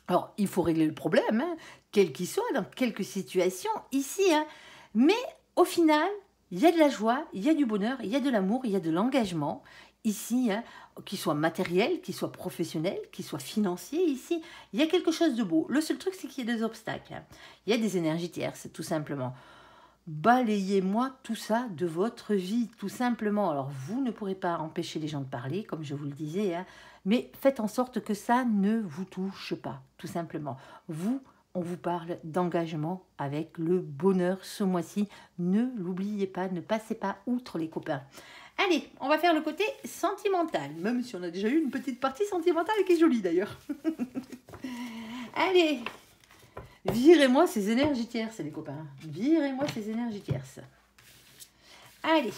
Alors, il faut régler le problème, hein, quel qu'il soit, dans quelques situations, ici. Hein. Mais au final, il y a de la joie, il y a du bonheur, il y a de l'amour, il y a de l'engagement, ici, hein, qu'il soit matériel, qu'il soit professionnel, qu'il soit financier, ici. Il y a quelque chose de beau. Le seul truc, c'est qu'il y a des obstacles. Hein. Il y a des énergies tierces, tout simplement. Balayez-moi tout ça de votre vie, tout simplement. Alors, vous ne pourrez pas empêcher les gens de parler, comme je vous le disais, hein, mais faites en sorte que ça ne vous touche pas, tout simplement. Vous, on vous parle d'engagement avec le bonheur ce mois-ci. Ne l'oubliez pas, ne passez pas outre les copains. Allez, on va faire le côté sentimental, même si on a déjà eu une petite partie sentimentale qui est jolie d'ailleurs. Allez, virez-moi ces énergies tierces, les copains. Virez-moi ces énergies tierces. Allez.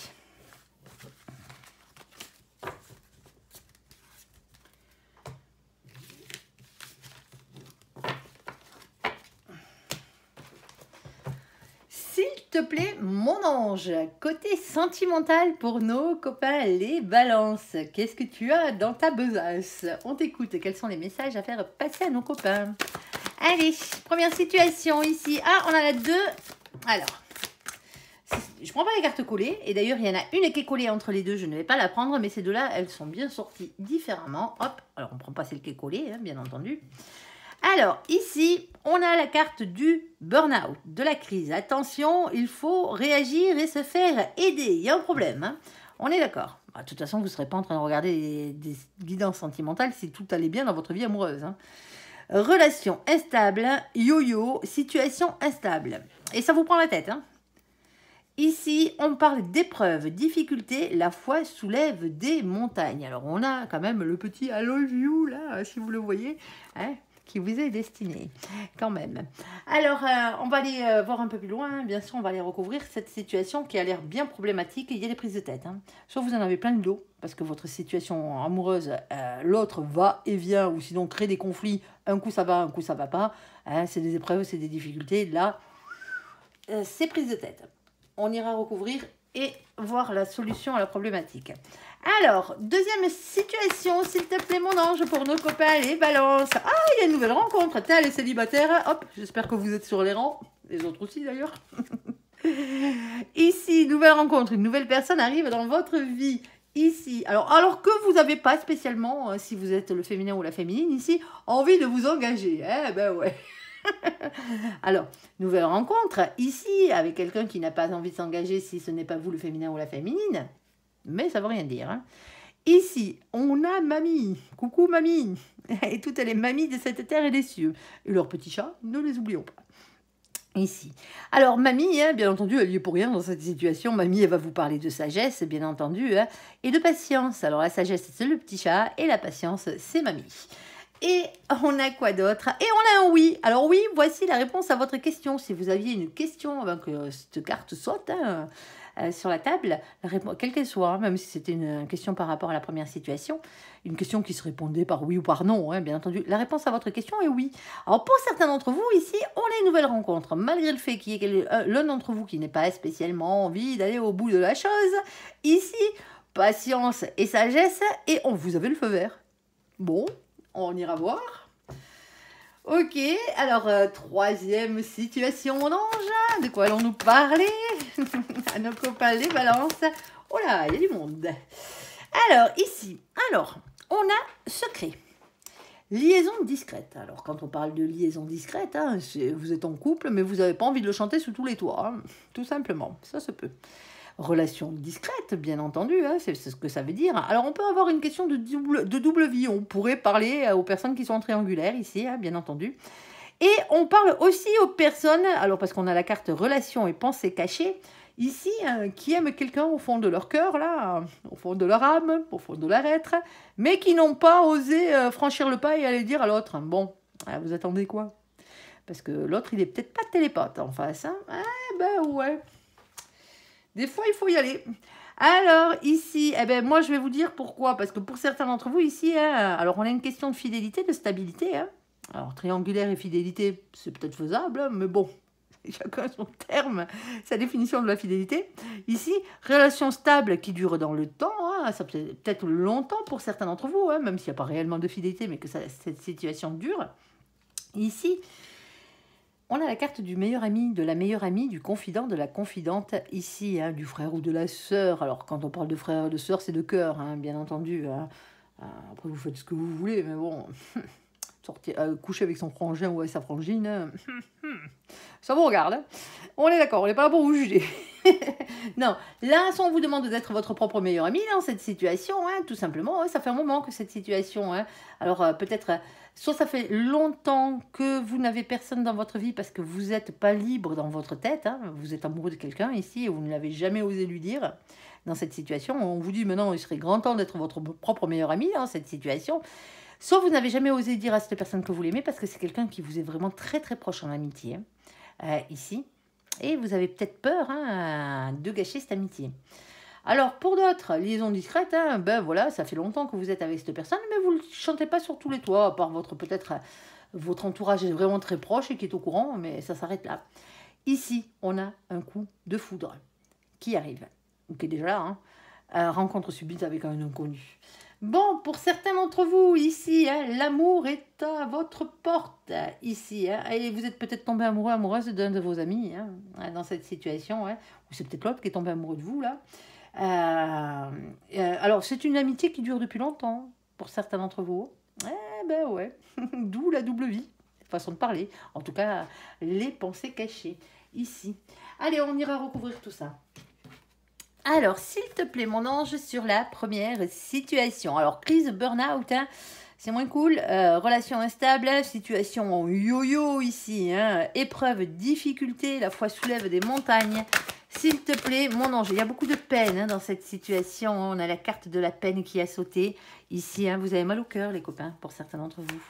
S'il te plaît, mon ange, côté sentimental pour nos copains les balances. Qu'est-ce que tu as dans ta besace? On t'écoute. Quels sont les messages à faire passer à nos copains? Allez, première situation ici. Ah, on en a deux. Alors, je ne prends pas les cartes collées. Et d'ailleurs, il y en a une qui est collée entre les deux. Je ne vais pas la prendre, mais ces deux-là, elles sont bien sorties différemment. Hop, alors on ne prend pas celle qui est collée, hein, bien entendu. Alors, ici, on a la carte du burn-out, de la crise. Attention, il faut réagir et se faire aider. Il y a un problème, hein. On est d'accord. De toute façon, vous ne serez pas en train de regarder des guidances sentimentales si tout allait bien dans votre vie amoureuse. Hein. Relation instable, yo-yo, situation instable. Et ça vous prend la tête. Hein. Ici, on parle d'épreuves, difficultés, la foi soulève des montagnes. Alors, on a quand même le petit « I love you » là, si vous le voyez, hein, qui vous est destiné, quand même. Alors, on va aller voir un peu plus loin. Bien sûr, on va aller recouvrir cette situation qui a l'air bien problématique. Il y a des prises de tête. Hein. Soit vous en avez plein le dos, parce que votre situation amoureuse, l'autre va et vient, ou sinon crée des conflits. Un coup, ça va, un coup, ça va pas. Hein, c'est des épreuves, c'est des difficultés. Là, c'est prise de tête. On ira recouvrir et voir la solution à la problématique. Alors, deuxième situation, s'il te plaît, mon ange, pour nos copains, les balances. Ah, il y a une nouvelle rencontre. Tiens, les célibataires, hop, j'espère que vous êtes sur les rangs. Les autres aussi, d'ailleurs. Ici, nouvelle rencontre, une nouvelle personne arrive dans votre vie. Ici, alors que vous n'avez pas spécialement, si vous êtes le féminin ou la féminine, ici, envie de vous engager. Eh ben ouais. Alors, nouvelle rencontre, ici, avec quelqu'un qui n'a pas envie de s'engager si ce n'est pas vous le féminin ou la féminine, mais ça ne veut rien dire. Hein. Ici, on a mamie, coucou mamie, et toutes les mamies de cette terre et des cieux. Et leurs petits chats, ne les oublions pas. Ici. Alors, mamie, hein, bien entendu, elle n'y est pour rien dans cette situation. Mamie, elle va vous parler de sagesse, bien entendu, hein, et de patience. Alors, la sagesse, c'est le petit chat, et la patience, c'est mamie. Et on a quoi d'autre? Et on a un oui. Alors oui, voici la réponse à votre question. Si vous aviez une question avant que cette carte saute sur la table, quelle qu'elle soit, hein, même si c'était une question par rapport à la première situation, une question qui se répondait par oui ou par non, hein, bien entendu, la réponse à votre question est oui. Alors pour certains d'entre vous, ici, on a une nouvelle rencontre. Malgré le fait qu'il y ait l'un d'entre vous qui n'ait pas spécialement envie d'aller au bout de la chose, ici, patience et sagesse, et vous avez le feu vert. Bon, on ira voir. Ok, alors troisième situation, mon ange. De quoi allons-nous parler? À nos copains les balances. Oh là, il y a du monde. Alors, ici, on a secret. Liaison discrète. Alors, quand on parle de liaison discrète, hein, vous êtes en couple, mais vous n'avez pas envie de le chanter sous tous les toits, hein, tout simplement. Ça se peut. Relation discrète, bien entendu, hein, c'est ce que ça veut dire. Alors, on peut avoir une question de double vie. On pourrait parler aux personnes qui sont en triangulaire ici, hein, bien entendu. Et on parle aussi aux personnes, alors parce qu'on a la carte relation et pensée cachée, ici, hein, qui aiment quelqu'un au fond de leur cœur, là, au fond de leur âme, au fond de leur être, mais qui n'ont pas osé franchir le pas et aller dire à l'autre, bon, vous attendez quoi? Parce que l'autre, il est peut-être pas télépathe en face. Hein. Ah ben ouais. Des fois, il faut y aller. Alors, ici, eh ben, moi, je vais vous dire pourquoi. Parce que pour certains d'entre vous, ici, hein, alors, on a une question de fidélité, de stabilité. Hein. Alors, triangulaire et fidélité, c'est peut-être faisable, hein, mais bon, chacun son terme, sa définition de la fidélité. Ici, relation stable qui dure dans le temps. Hein, ça peut être longtemps pour certains d'entre vous, hein, même s'il n'y a pas réellement de fidélité, mais que cette situation dure. Ici, on a la carte du meilleur ami, de la meilleure amie, du confident, de la confidente, ici, hein, du frère ou de la sœur. Alors, quand on parle de frère et de sœur, c'est de cœur, hein, bien entendu. Hein. Après, vous faites ce que vous voulez, mais bon, coucher avec son frangin ou avec sa frangine, hein. Ça vous regarde. Hein. On est d'accord, on n'est pas là pour vous juger. Non, là, si on vous demande d'être votre propre meilleur ami dans cette situation, hein, tout simplement, hein, ça fait un moment que cette situation, hein, alors peut-être, soit ça fait longtemps que vous n'avez personne dans votre vie parce que vous n'êtes pas libre dans votre tête, hein, vous êtes amoureux de quelqu'un ici et vous ne l'avez jamais osé lui dire dans cette situation, on vous dit maintenant il serait grand temps d'être votre propre meilleur ami dans cette situation, soit vous n'avez jamais osé dire à cette personne que vous l'aimez parce que c'est quelqu'un qui vous est vraiment très très proche en amitié, ici. Et vous avez peut-être peur hein, de gâcher cette amitié. Alors, pour d'autres, liaison discrète, hein, ben voilà, ça fait longtemps que vous êtes avec cette personne, mais vous ne le chantez pas sur tous les toits, à part peut-être votre entourage est vraiment très proche et qui est au courant, mais ça s'arrête là. Ici, on a un coup de foudre qui arrive, ou qui est déjà là, hein, rencontre subite avec un inconnu. Bon, pour certains d'entre vous, ici, hein, l'amour est à votre porte, ici. Hein, et vous êtes peut-être tombé amoureux, amoureuse d'un de vos amis hein, dans cette situation. Hein, ou c'est peut-être l'autre qui est tombé amoureux de vous, là. Alors, c'est une amitié qui dure depuis longtemps, pour certains d'entre vous. Eh ben ouais, d'où la double vie, façon de parler. En tout cas, les pensées cachées, ici. Allez, on ira recouvrir tout ça. Alors, s'il te plaît, mon ange, sur la première situation. Alors, crise burn-out, hein, c'est moins cool. Relation instable, situation en yo-yo ici. Hein, épreuve, difficulté, la foi soulève des montagnes. S'il te plaît, mon ange, il y a beaucoup de peine hein, dans cette situation. On a la carte de la peine qui a sauté. Ici, hein, vous avez mal au cœur, les copains, pour certains d'entre vous.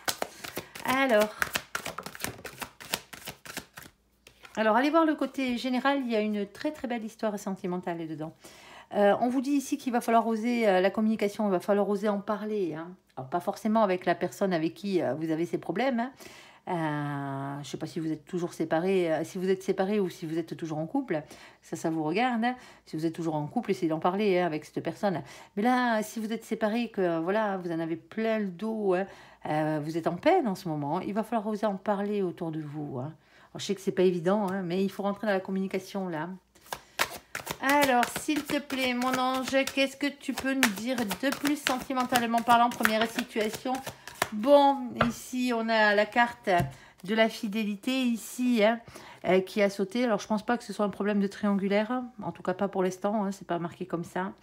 Alors, allez voir le côté général, il y a une très très belle histoire sentimentale dedans. On vous dit ici qu'il va falloir oser la communication, il va falloir oser en parler. Hein. Alors, pas forcément avec la personne avec qui vous avez ces problèmes. Hein. Je ne sais pas si vous êtes toujours séparés, si vous êtes séparés ou si vous êtes toujours en couple. Ça vous regarde. Hein. Si vous êtes toujours en couple, essayez d'en parler hein, avec cette personne. Mais là, si vous êtes séparés, que voilà, vous en avez plein le dos, hein, vous êtes en peine en ce moment, il va falloir oser en parler autour de vous. Hein. Alors, je sais que c'est pas évident, hein, mais il faut rentrer dans la communication là. Alors, s'il te plaît, mon ange, qu'est-ce que tu peux nous dire de plus sentimentalement parlant, première situation? Bon, ici, on a la carte de la fidélité, ici, hein, qui a sauté. Alors, je pense pas que ce soit un problème de triangulaire, en tout cas pas pour l'instant, hein, c'est pas marqué comme ça.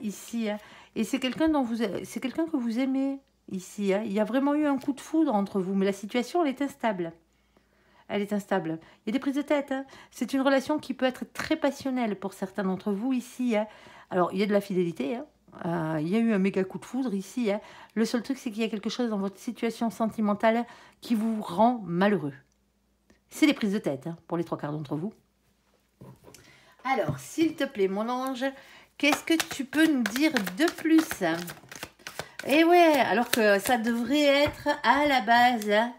Ici, hein, et c'est quelqu'un que vous aimez, ici. Hein. Il y a vraiment eu un coup de foudre entre vous, mais la situation, elle est instable. Elle est instable. Il y a des prises de tête. Hein. C'est une relation qui peut être très passionnelle pour certains d'entre vous ici. Hein. Alors, il y a de la fidélité. Hein. Il y a eu un méga coup de foudre ici. Hein. Le seul truc, c'est qu'il y a quelque chose dans votre situation sentimentale qui vous rend malheureux. C'est des prises de tête hein, pour les 3/4 d'entre vous. Alors, s'il te plaît, mon ange, qu'est-ce que tu peux nous dire de plus? Eh ouais, alors que ça devrait être à la base... Hein,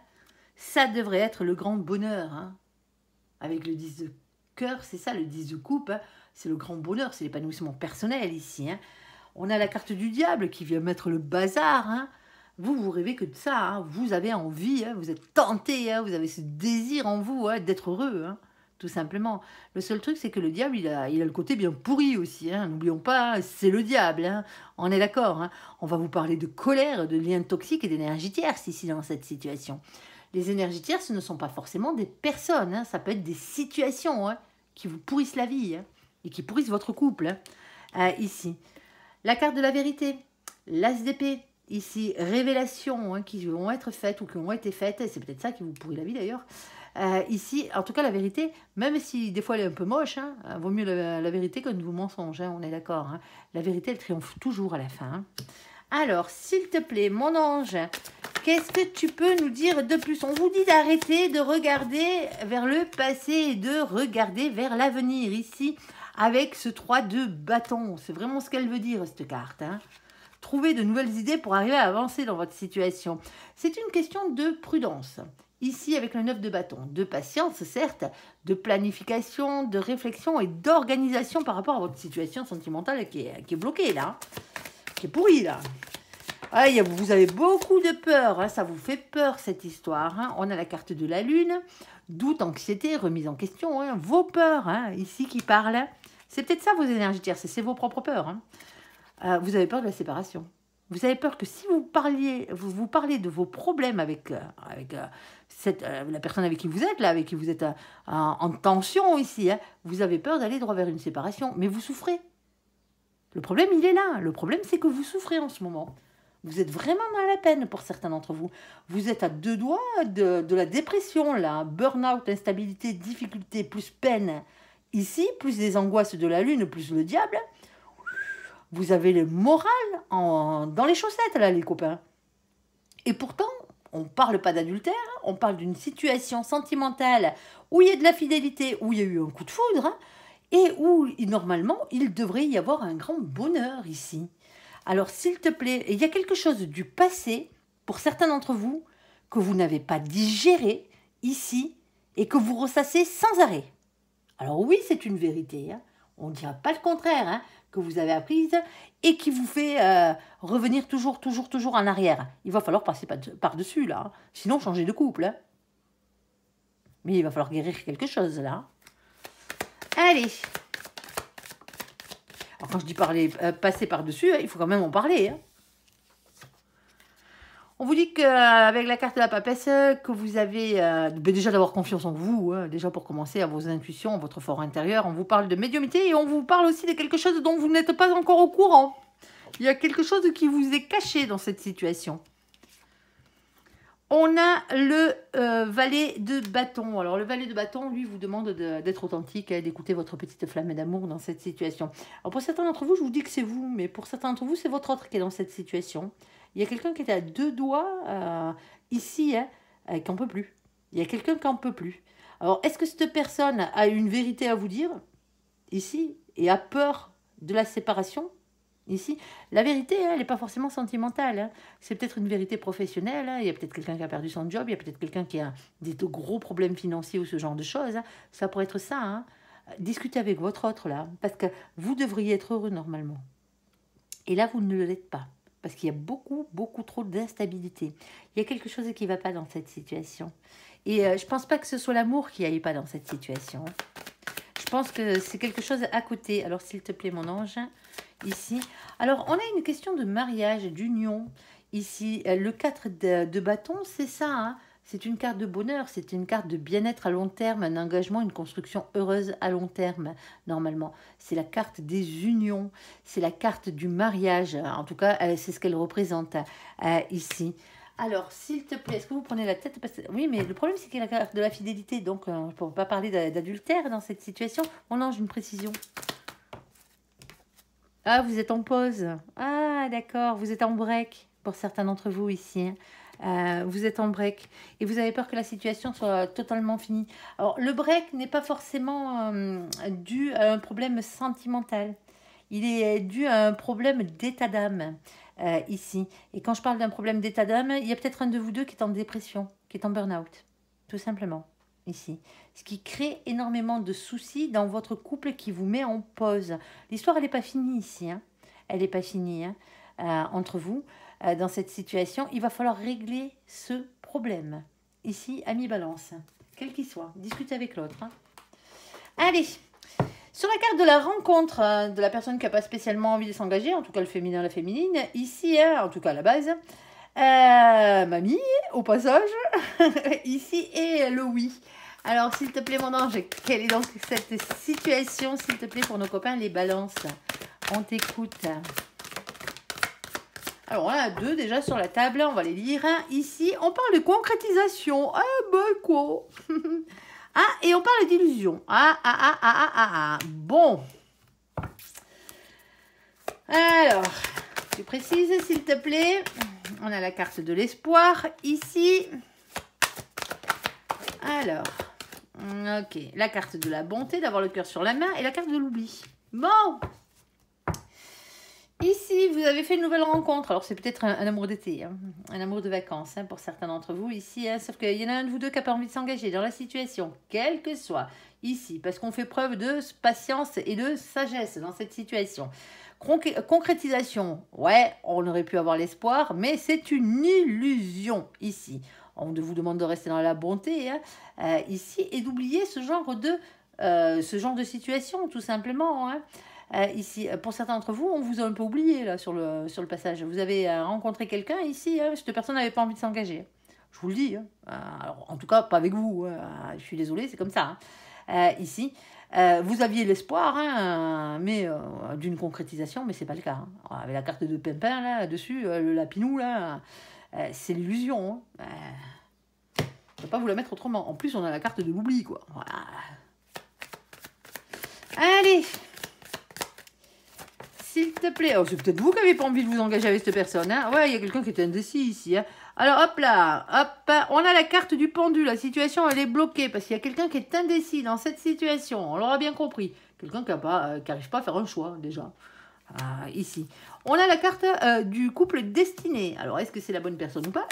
ça devrait être le grand bonheur. Hein. Avec le 10 de cœur, c'est ça, le 10 de coupe. Hein. C'est le grand bonheur, c'est l'épanouissement personnel ici. Hein. On a la carte du diable qui vient mettre le bazar. Hein. Vous rêvez que de ça. Hein. Vous avez envie, hein. Vous êtes tenté, hein. Vous avez ce désir en vous hein, d'être heureux. Hein. tout simplement. Le seul truc, c'est que le diable, il a le côté bien pourri aussi. Hein. N'oublions pas, c'est le diable. Hein. On est d'accord. Hein. On va vous parler de colère, de liens toxiques et d'énergie tierce ici dans cette situation. Les énergies tierces, ce ne sont pas forcément des personnes. Hein. Ça peut être des situations hein, qui vous pourrissent la vie hein, et qui pourrissent votre couple. Hein. Ici, la carte de la vérité, l'as d'épée. Ici, révélations hein, qui vont être faites ou qui ont été faites. Et c'est peut-être ça qui vous pourrit la vie d'ailleurs. Ici, en tout cas, la vérité, même si des fois elle est un peu moche, hein, vaut mieux la vérité que de vos mensonges, hein, on est d'accord. Hein. La vérité, elle triomphe toujours à la fin. Hein. Alors, s'il te plaît, mon ange, qu'est-ce que tu peux nous dire de plus? On vous dit d'arrêter de regarder vers le passé et de regarder vers l'avenir, ici, avec ce 3 de bâton. C'est vraiment ce qu'elle veut dire, cette carte. Hein. Trouver de nouvelles idées pour arriver à avancer dans votre situation. C'est une question de prudence. Ici, avec le 9 de bâton, de patience, certes, de planification, de réflexion et d'organisation par rapport à votre situation sentimentale qui est bloquée, là, qui est pourrie, là. Ah, vous avez beaucoup de peur, hein, ça vous fait peur, cette histoire. Hein. On a la carte de la lune, doute, anxiété, remise en question, hein, vos peurs, hein, ici, qui parlent. C'est peut-être ça, vos énergies tierces, c'est vos propres peurs. Hein. Vous avez peur de la séparation. Vous avez peur que si vous parlez de vos problèmes avec la personne avec qui vous êtes, là, avec qui vous êtes en tension ici, hein, vous avez peur d'aller droit vers une séparation, mais vous souffrez. Le problème, il est là. Le problème, c'est que vous souffrez en ce moment. Vous êtes vraiment dans la peine pour certains d'entre vous. Vous êtes à 2 doigts de la dépression, là. Burn-out, instabilité, difficulté, plus peine. Ici, plus les angoisses de la lune, plus le diable. Vous avez le moral dans les chaussettes, là, les copains. Et pourtant, on ne parle pas d'adultère, on parle d'une situation sentimentale où il y a de la fidélité, où il y a eu un coup de foudre, hein, et où, normalement, il devrait y avoir un grand bonheur ici. Alors, s'il te plaît, il y a quelque chose du passé, pour certains d'entre vous, que vous n'avez pas digéré ici, et que vous ressassez sans arrêt. Alors oui, c'est une vérité, hein. On ne dira pas le contraire, hein, que vous avez apprise et qui vous fait revenir toujours en arrière. Il va falloir passer par-dessus, là. Hein. Sinon, changer de couple. Hein. Mais il va falloir guérir quelque chose, là. Allez. Alors, quand je dis passer par-dessus, il faut quand même en parler. Hein. On vous dit qu'avec la carte de la papesse, que vous avez déjà d'avoir confiance en vous, hein, déjà pour commencer, à vos intuitions, à votre fort intérieur. On vous parle de médiumnité et on vous parle aussi de quelque chose dont vous n'êtes pas encore au courant. Il y a quelque chose qui vous est caché dans cette situation. On a le valet de bâton. Alors, le valet de bâton, lui, vous demande d'être authentique, hein, d'écouter votre petite flamme d'amour dans cette situation. Alors, pour certains d'entre vous, je vous dis que c'est vous, mais pour certains d'entre vous, c'est votre autre qui est dans cette situation. Il y a quelqu'un qui est à 2 doigts ici, hein, qui n'en peut plus. Il y a quelqu'un qui n'en peut plus. Alors, est-ce que cette personne a une vérité à vous dire, ici, et a peur de la séparation, ici? La vérité, hein, elle n'est pas forcément sentimentale. Hein. C'est peut-être une vérité professionnelle. Hein. Il y a peut-être quelqu'un qui a perdu son job, il y a peut-être quelqu'un qui a des gros problèmes financiers ou ce genre de choses. Hein. Ça pourrait être ça. Hein. Discutez avec votre autre, là, parce que vous devriez être heureux normalement. Et là, vous ne l'êtes pas. Parce qu'il y a beaucoup trop d'instabilité. Il y a quelque chose qui ne va pas dans cette situation. Et je ne pense pas que ce soit l'amour qui n'aille pas dans cette situation. Je pense que c'est quelque chose à côté. Alors, s'il te plaît, mon ange, ici. Alors, on a une question de mariage, d'union. Ici, le 4 de bâton, c'est ça, hein. C'est une carte de bonheur, c'est une carte de bien-être à long terme, un engagement, une construction heureuse à long terme, normalement. C'est la carte des unions, c'est la carte du mariage. En tout cas, c'est ce qu'elle représente ici. Alors, s'il te plaît, est-ce que vous prenez la tête? Oui, mais le problème, c'est qu'il y a la carte de la fidélité, donc on ne peut pas parler d'adultère dans cette situation. On lance une précision. Ah, vous êtes en pause. Ah, d'accord, vous êtes en break, pour certains d'entre vous ici. Vous êtes en break et vous avez peur que la situation soit totalement finie. Alors, le break n'est pas forcément dû à un problème sentimental. Il est dû à un problème d'état d'âme ici. Et quand je parle d'un problème d'état d'âme, il y a peut-être un de vous deux qui est en dépression, qui est en burn-out, tout simplement, ici. Ce qui crée énormément de soucis dans votre couple qui vous met en pause. L'histoire, elle n'est pas finie ici. Hein. Elle n'est pas finie entre vous. Dans cette situation, il va falloir régler ce problème. Ici, ami balance, quel qu'il soit, discutez avec l'autre. Hein. Allez, sur la carte de la rencontre de la personne qui n'a pas spécialement envie de s'engager, en tout cas le féminin, la féminine, ici, en tout cas à la base, mamie, au passage, ici, et le oui. Alors, s'il te plaît, mon ange, quelle est donc cette situation, s'il te plaît, pour nos copains, les balances? On t'écoute. Alors, on a deux déjà sur la table, on va les lire. Ici, on parle de concrétisation. Ah, ben quoi? Ah, et on parle d'illusion. Ah. Bon. Alors, tu précises, s'il te plaît. On a la carte de l'espoir ici. Alors, ok. La carte de la bonté, d'avoir le cœur sur la main, et la carte de l'oubli. Bon. Ici, vous avez fait une nouvelle rencontre. Alors, c'est peut-être un amour d'été, hein, un amour de vacances pour certains d'entre vous ici. Sauf qu'il y en a un de vous deux qui n'a pas envie de s'engager dans la situation, quelle que soit, ici, parce qu'on fait preuve de patience et de sagesse dans cette situation. Concrétisation, ouais, on aurait pu avoir l'espoir, mais c'est une illusion ici. On vous demande de rester dans la bonté ici et d'oublier ce genre de situation, tout simplement. Ici, pour certains d'entre vous, on vous a un peu oublié là, sur le passage. Vous avez rencontré quelqu'un ici, cette personne n'avait pas envie de s'engager. Je vous le dis. Alors, en tout cas, pas avec vous. Je suis désolée, c'est comme ça. Ici, vous aviez l'espoir, mais d'une concrétisation, mais c'est pas le cas. Avec la carte de Pimpin là dessus, le lapinou là, c'est l'illusion. On ne peut pas vous la mettre autrement. En plus, on a la carte de l'oubli, quoi. Voilà. Allez. S'il te plaît. Oh, c'est peut-être vous qui n'avez pas envie de vous engager avec cette personne. Ouais, il y a quelqu'un qui est indécis ici. Alors, hop là. Hop. On a la carte du pendu. La situation, elle est bloquée parce qu'il y a quelqu'un qui est indécis dans cette situation. On l'aura bien compris. Quelqu'un qui n'arrive pas à faire un choix, déjà. Ici. On a la carte du couple destiné. Alors, est-ce que c'est la bonne personne ou pas?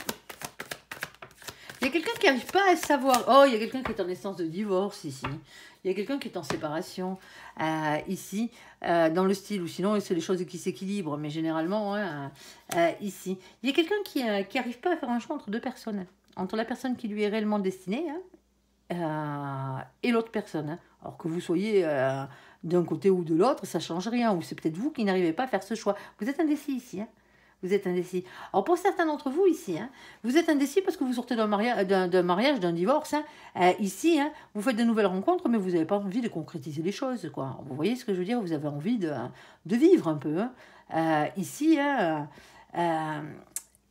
Il y a quelqu'un qui n'arrive pas à savoir. Oh, il y a quelqu'un qui est en instance de divorce ici. Il y a quelqu'un qui est en séparation ici, dans le style, ou sinon c'est les choses qui s'équilibrent, mais généralement ici. Il y a quelqu'un qui n'arrive pas à faire un choix entre deux personnes, entre la personne qui lui est réellement destinée et l'autre personne. Alors que vous soyez d'un côté ou de l'autre, ça ne change rien, ou c'est peut-être vous qui n'arrivez pas à faire ce choix. Vous êtes indécis ici. Vous êtes indécis. Alors, pour certains d'entre vous ici, vous êtes indécis parce que vous sortez d'un mariage, d'un divorce. Ici, vous faites de nouvelles rencontres, mais vous n'avez pas envie de concrétiser les choses, quoi. Vous voyez ce que je veux dire? Vous avez envie de vivre un peu. Ici,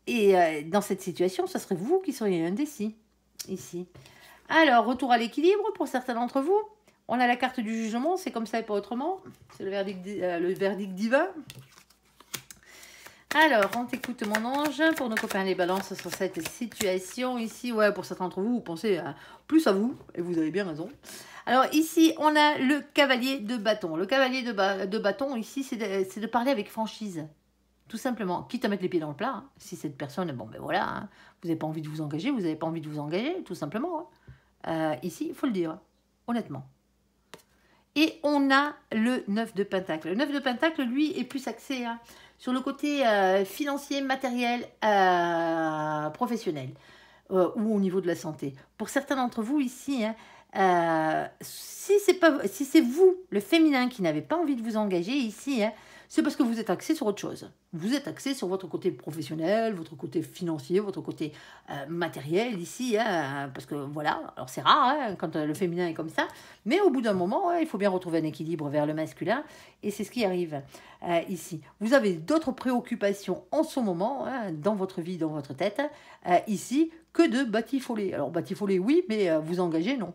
et dans cette situation, ce serait vous qui seriez indécis. Ici. Alors, retour à l'équilibre pour certains d'entre vous. On a la carte du jugement, c'est comme ça et pas autrement. C'est le verdict divin. Alors, on t'écoute mon ange, pour nos copains les balances sur cette situation ici. Ouais, pour certains d'entre vous, vous pensez plus à vous, et vous avez bien raison. Alors ici, on a le cavalier de bâton. Le cavalier de bâton ici, c'est de parler avec franchise. Tout simplement, quitte à mettre les pieds dans le plat. Si cette personne, bon ben voilà, vous n'avez pas envie de vous engager, vous n'avez pas envie de vous engager, tout simplement. Ici, il faut le dire, honnêtement. Et on a le 9 de Pentacle. Le 9 de Pentacle, lui, est plus axé sur le côté financier, matériel, professionnel, ou au niveau de la santé. Pour certains d'entre vous ici, si c'est vous, le féminin, qui n'avez pas envie de vous engager ici, c'est parce que vous êtes axé sur autre chose. Vous êtes axé sur votre côté professionnel, votre côté financier, votre côté matériel ici, parce que voilà, alors c'est rare quand le féminin est comme ça, mais au bout d'un moment, il faut bien retrouver un équilibre vers le masculin, et c'est ce qui arrive ici. Vous avez d'autres préoccupations en ce moment, dans votre vie, dans votre tête, ici, que de batifoler. Alors batifoler, oui, mais vous engager, non.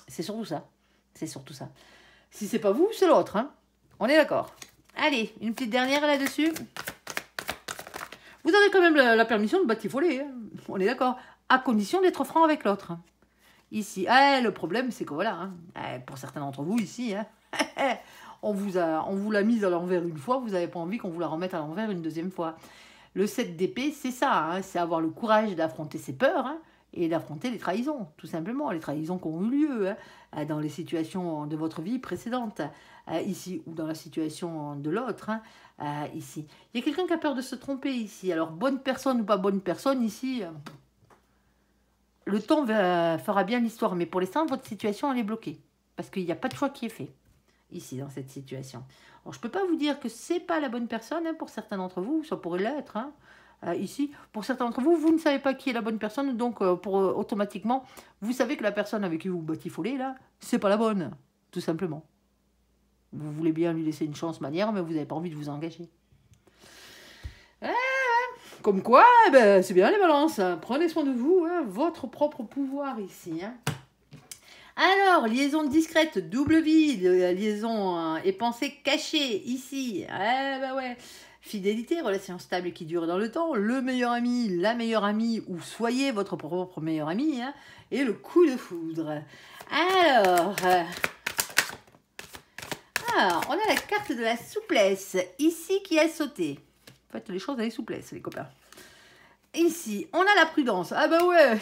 C'est surtout ça. C'est surtout ça. Si c'est pas vous, c'est l'autre. On est d'accord. Allez, une petite dernière là-dessus. Vous avez quand même la permission de batifoler. On est d'accord. À condition d'être franc avec l'autre. Ici. Le problème, c'est que voilà. Pour certains d'entre vous, ici, on vous l'a mise à l'envers une fois. Vous n'avez pas envie qu'on vous la remette à l'envers une deuxième fois. Le 7 d'épée, c'est ça. C'est avoir le courage d'affronter ses peurs. Et d'affronter les trahisons, tout simplement, les trahisons qui ont eu lieu dans les situations de votre vie précédente, ici, ou dans la situation de l'autre, ici. Il y a quelqu'un qui a peur de se tromper ici. Alors, bonne personne ou pas bonne personne, ici, le temps fera bien l'histoire, mais pour l'instant, votre situation, elle est bloquée. Parce qu'il n'y a pas de choix qui est fait, ici, dans cette situation. Alors, je ne peux pas vous dire que ce n'est pas la bonne personne, hein, pour certains d'entre vous, ça pourrait l'être, hein. Ici, pour certains d'entre vous, vous ne savez pas qui est la bonne personne, donc automatiquement, vous savez que la personne avec qui vous batifolez, là, c'est pas la bonne, tout simplement. Vous voulez bien lui laisser une chance manière, mais vous n'avez pas envie de vous engager. Comme quoi, ben, c'est bien les balances, hein. Prenez soin de vous, hein, votre propre pouvoir ici. Hein. Alors, liaison discrète, double vide, liaison et pensée cachée, ici. Ben ouais. Fidélité, relation stable qui dure dans le temps, le meilleur ami, la meilleure amie, ou soyez votre propre meilleur ami, hein, et le coup de foudre. Alors, on a la carte de la souplesse, ici qui a sauté. Faites les choses avec souplesse, les copains. Ici, on a la prudence. Ah bah ouais.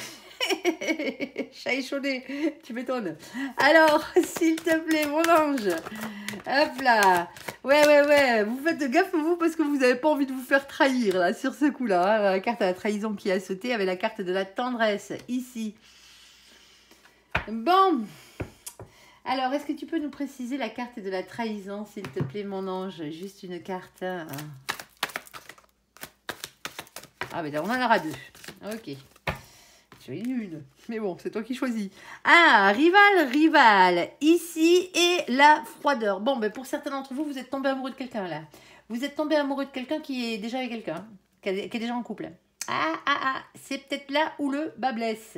Chat échaudé, tu m'étonnes. Alors, s'il te plaît, mon ange. Hop là. Ouais. Vous faites gaffe, vous, parce que vous n'avez pas envie de vous faire trahir, là, sur ce coup-là. Hein. La carte à la trahison qui a sauté avec la carte de la tendresse, ici. Bon. Alors, est-ce que tu peux nous préciser la carte de la trahison, s'il te plaît, mon ange? Juste une carte. Hein. Ah, mais on en aura deux. Ok. J'en ai une. Mais bon, c'est toi qui choisis. Ah, rival. Ici, et la froideur. Bon, mais pour certains d'entre vous, vous êtes tombé amoureux de quelqu'un, là. Vous êtes tombé amoureux de quelqu'un qui est déjà avec quelqu'un. Qui est déjà en couple. C'est peut-être là où le bas blesse.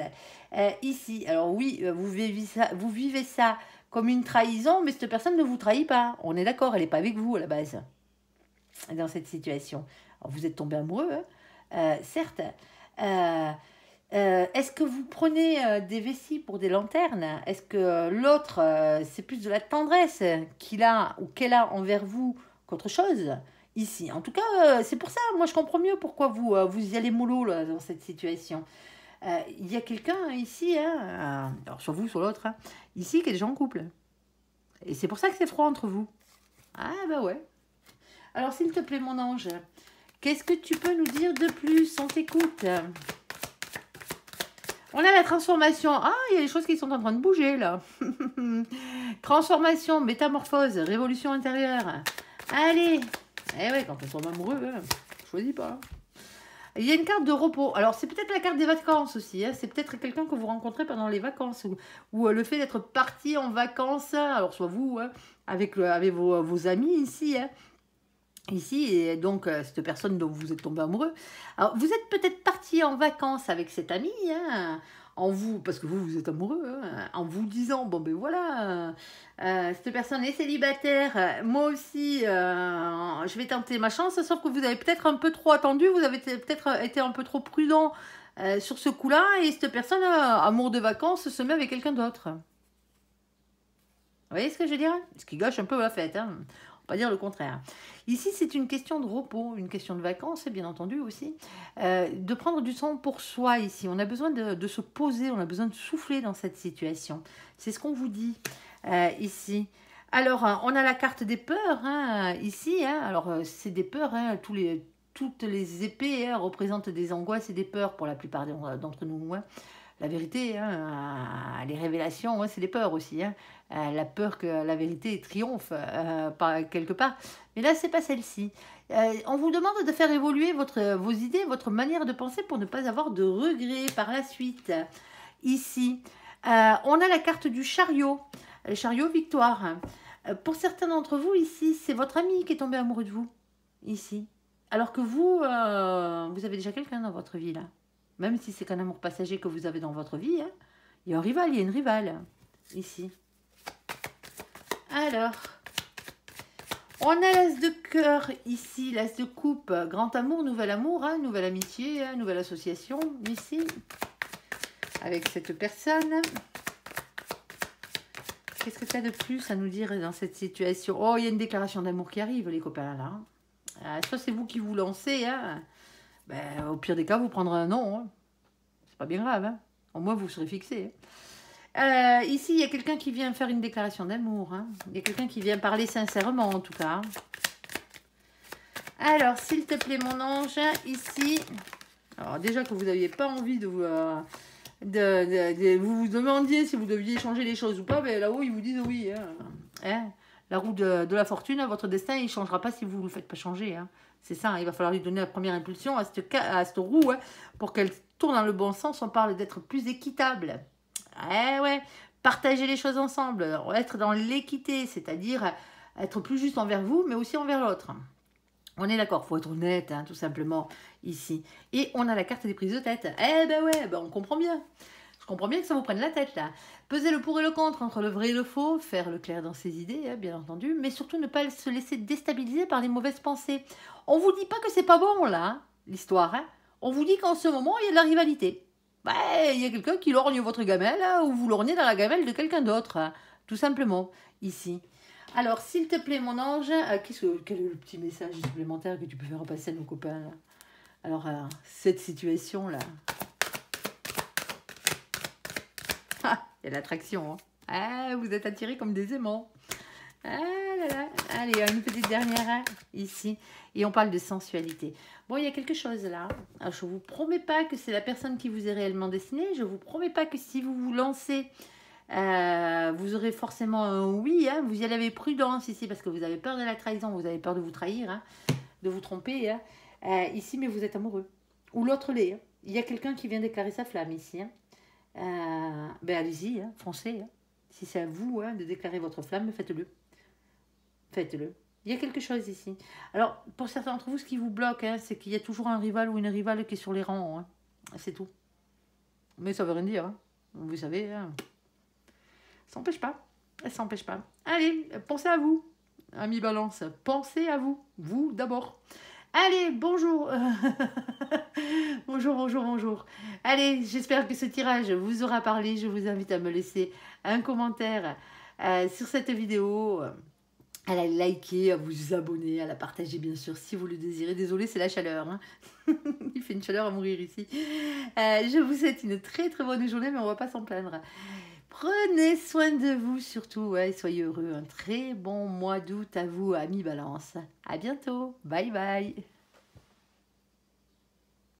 Ici, alors oui, vous vivez ça comme une trahison, mais cette personne ne vous trahit pas. On est d'accord, elle n'est pas avec vous, à la base. Dans cette situation. Alors, vous êtes tombé amoureux, hein. Certes. Est-ce que vous prenez des vessies pour des lanternes? Est-ce que l'autre, c'est plus de la tendresse qu'il a ou qu'elle a envers vous qu'autre chose? Ici, en tout cas, c'est pour ça, moi je comprends mieux pourquoi vous y allez mollo là, dans cette situation. Il y a quelqu'un ici, hein, alors sur vous, sur l'autre, hein, ici qui est déjà en couple. Et c'est pour ça que c'est froid entre vous. Ah bah ouais. Alors s'il te plaît mon ange, qu'est-ce que tu peux nous dire de plus? On t'écoute. On a la transformation. Ah, il y a des choses qui sont en train de bouger, là. Transformation, métamorphose, révolution intérieure. Allez. Eh ouais, quand on tombe amoureux, hein, choisis pas. Il y a une carte de repos. Alors, c'est peut-être la carte des vacances aussi. Hein. C'est peut-être quelqu'un que vous rencontrez pendant les vacances. Ou le fait d'être parti en vacances. Alors, soit vous, hein, avec vos amis ici, hein. Ici, et donc, cette personne dont vous êtes tombé amoureux. Alors, vous êtes peut-être parti en vacances avec cet ami, hein, parce que vous êtes amoureux, hein, en vous disant, bon ben voilà, cette personne est célibataire, moi aussi, je vais tenter ma chance, sauf que vous avez peut-être un peu trop attendu, vous avez peut-être été un peu trop prudent sur ce coup-là, et cette personne, amour de vacances, se met avec quelqu'un d'autre. Vous voyez ce que je veux dire? Ce qui gâche un peu la fête, hein. Pas dire le contraire. Ici, c'est une question de repos, une question de vacances, bien entendu aussi. De prendre du temps pour soi ici. On a besoin de se poser, on a besoin de souffler dans cette situation. C'est ce qu'on vous dit ici. Alors, on a la carte des peurs hein, ici. Hein. Alors, c'est des peurs. Hein, toutes les épées hein, représentent des angoisses et des peurs pour la plupart d'entre nous. Hein. La vérité, hein, les révélations, hein, c'est des peurs aussi. Hein. La peur que la vérité triomphe quelque part. Mais là, c'est pas celle-ci. On vous demande de faire évoluer vos idées, votre manière de penser pour ne pas avoir de regrets par la suite. Ici, on a la carte du chariot. Le chariot victoire. Pour certains d'entre vous, ici, c'est votre ami qui est tombé amoureux de vous. Ici. Alors que vous avez déjà quelqu'un dans votre vie, là. Même si c'est qu'un amour passager que vous avez dans votre vie, hein, il y a un rival, il y a une rivale. Ici. Alors, on a l'as de cœur ici, l'as de coupe, grand amour, nouvel amour, hein, nouvelle amitié, hein, nouvelle association, ici, avec cette personne. Qu'est-ce que tu as de plus à nous dire dans cette situation? Oh, il y a une déclaration d'amour qui arrive, les copains, là. Soit c'est vous qui vous lancez, hein. Ben, au pire des cas, vous prendrez un nom. Hein. C'est pas bien grave. Hein. Au moins, vous serez fixé. Hein. Ici, il y a quelqu'un qui vient faire une déclaration d'amour. Hein. Il y a quelqu'un qui vient parler sincèrement, en tout cas. Alors, s'il te plaît, mon ange, ici... Alors, déjà que vous n'aviez pas envie de vous vous demandiez si vous deviez changer les choses ou pas, ben là-haut, ils vous disent oui. La roue de la fortune, votre destin, il ne changera pas si vous ne le faites pas changer. C'est ça, il va falloir lui donner la première impulsion à cette roue pour qu'elle tourne dans le bon sens. On parle d'être plus équitable. Ouais, partager les choses ensemble, être dans l'équité, c'est-à-dire être plus juste envers vous, mais aussi envers l'autre. On est d'accord, il faut être honnête, tout simplement, ici. Et on a la carte des prises de tête. On comprend bien. Je comprends bien que ça vous prenne la tête, là. Peser le pour et le contre entre le vrai et le faux, faire le clair dans ses idées, bien entendu, mais surtout ne pas se laisser déstabiliser par les mauvaises pensées. On vous dit pas que c'est pas bon, là, l'histoire. On vous dit qu'en ce moment, il y a de la rivalité. Il y a quelqu'un qui lorgne votre gamelle, ou vous lorgnez dans la gamelle de quelqu'un d'autre, tout simplement, ici. Alors, s'il te plaît, mon ange, quel est le petit message supplémentaire que tu peux faire passer à nos copains, là? Alors, cette situation-là. Il y a l'attraction. Vous êtes attirés comme des aimants. Allez, une petite dernière, ici. Et on parle de sensualité. Bon, il y a quelque chose là. Alors, je ne vous promets pas que c'est la personne qui vous est réellement destinée. Je ne vous promets pas que si vous vous lancez, vous aurez forcément un oui. Vous y allez avec prudence ici parce que vous avez peur de la trahison. Vous avez peur de vous trahir, de vous tromper. Ici, mais vous êtes amoureux. Ou l'autre l'est. Il y a quelqu'un qui vient déclarer sa flamme ici. Allez-y, foncez. Si c'est à vous de déclarer votre flamme, faites-le. Faites-le. Il y a quelque chose ici. Alors, pour certains d'entre vous, ce qui vous bloque, c'est qu'il y a toujours un rival ou une rivale qui est sur les rangs. C'est tout. Mais ça veut rien dire. Vous savez, ça n'empêche pas. Ça s'empêche pas. Allez, pensez à vous, amis Balance. Pensez à vous. Vous, d'abord. Allez, bonjour. bonjour. Allez, j'espère que ce tirage vous aura parlé. Je vous invite à me laisser un commentaire sur cette vidéo, à la liker, à vous abonner, à la partager bien sûr si vous le désirez. Désolée, c'est la chaleur. Il fait une chaleur à mourir ici. Je vous souhaite une très très bonne journée, mais on ne va pas s'en plaindre. Prenez soin de vous surtout, et soyez heureux. Un très bon mois d'août à vous, amis Balance. À bientôt. Bye bye.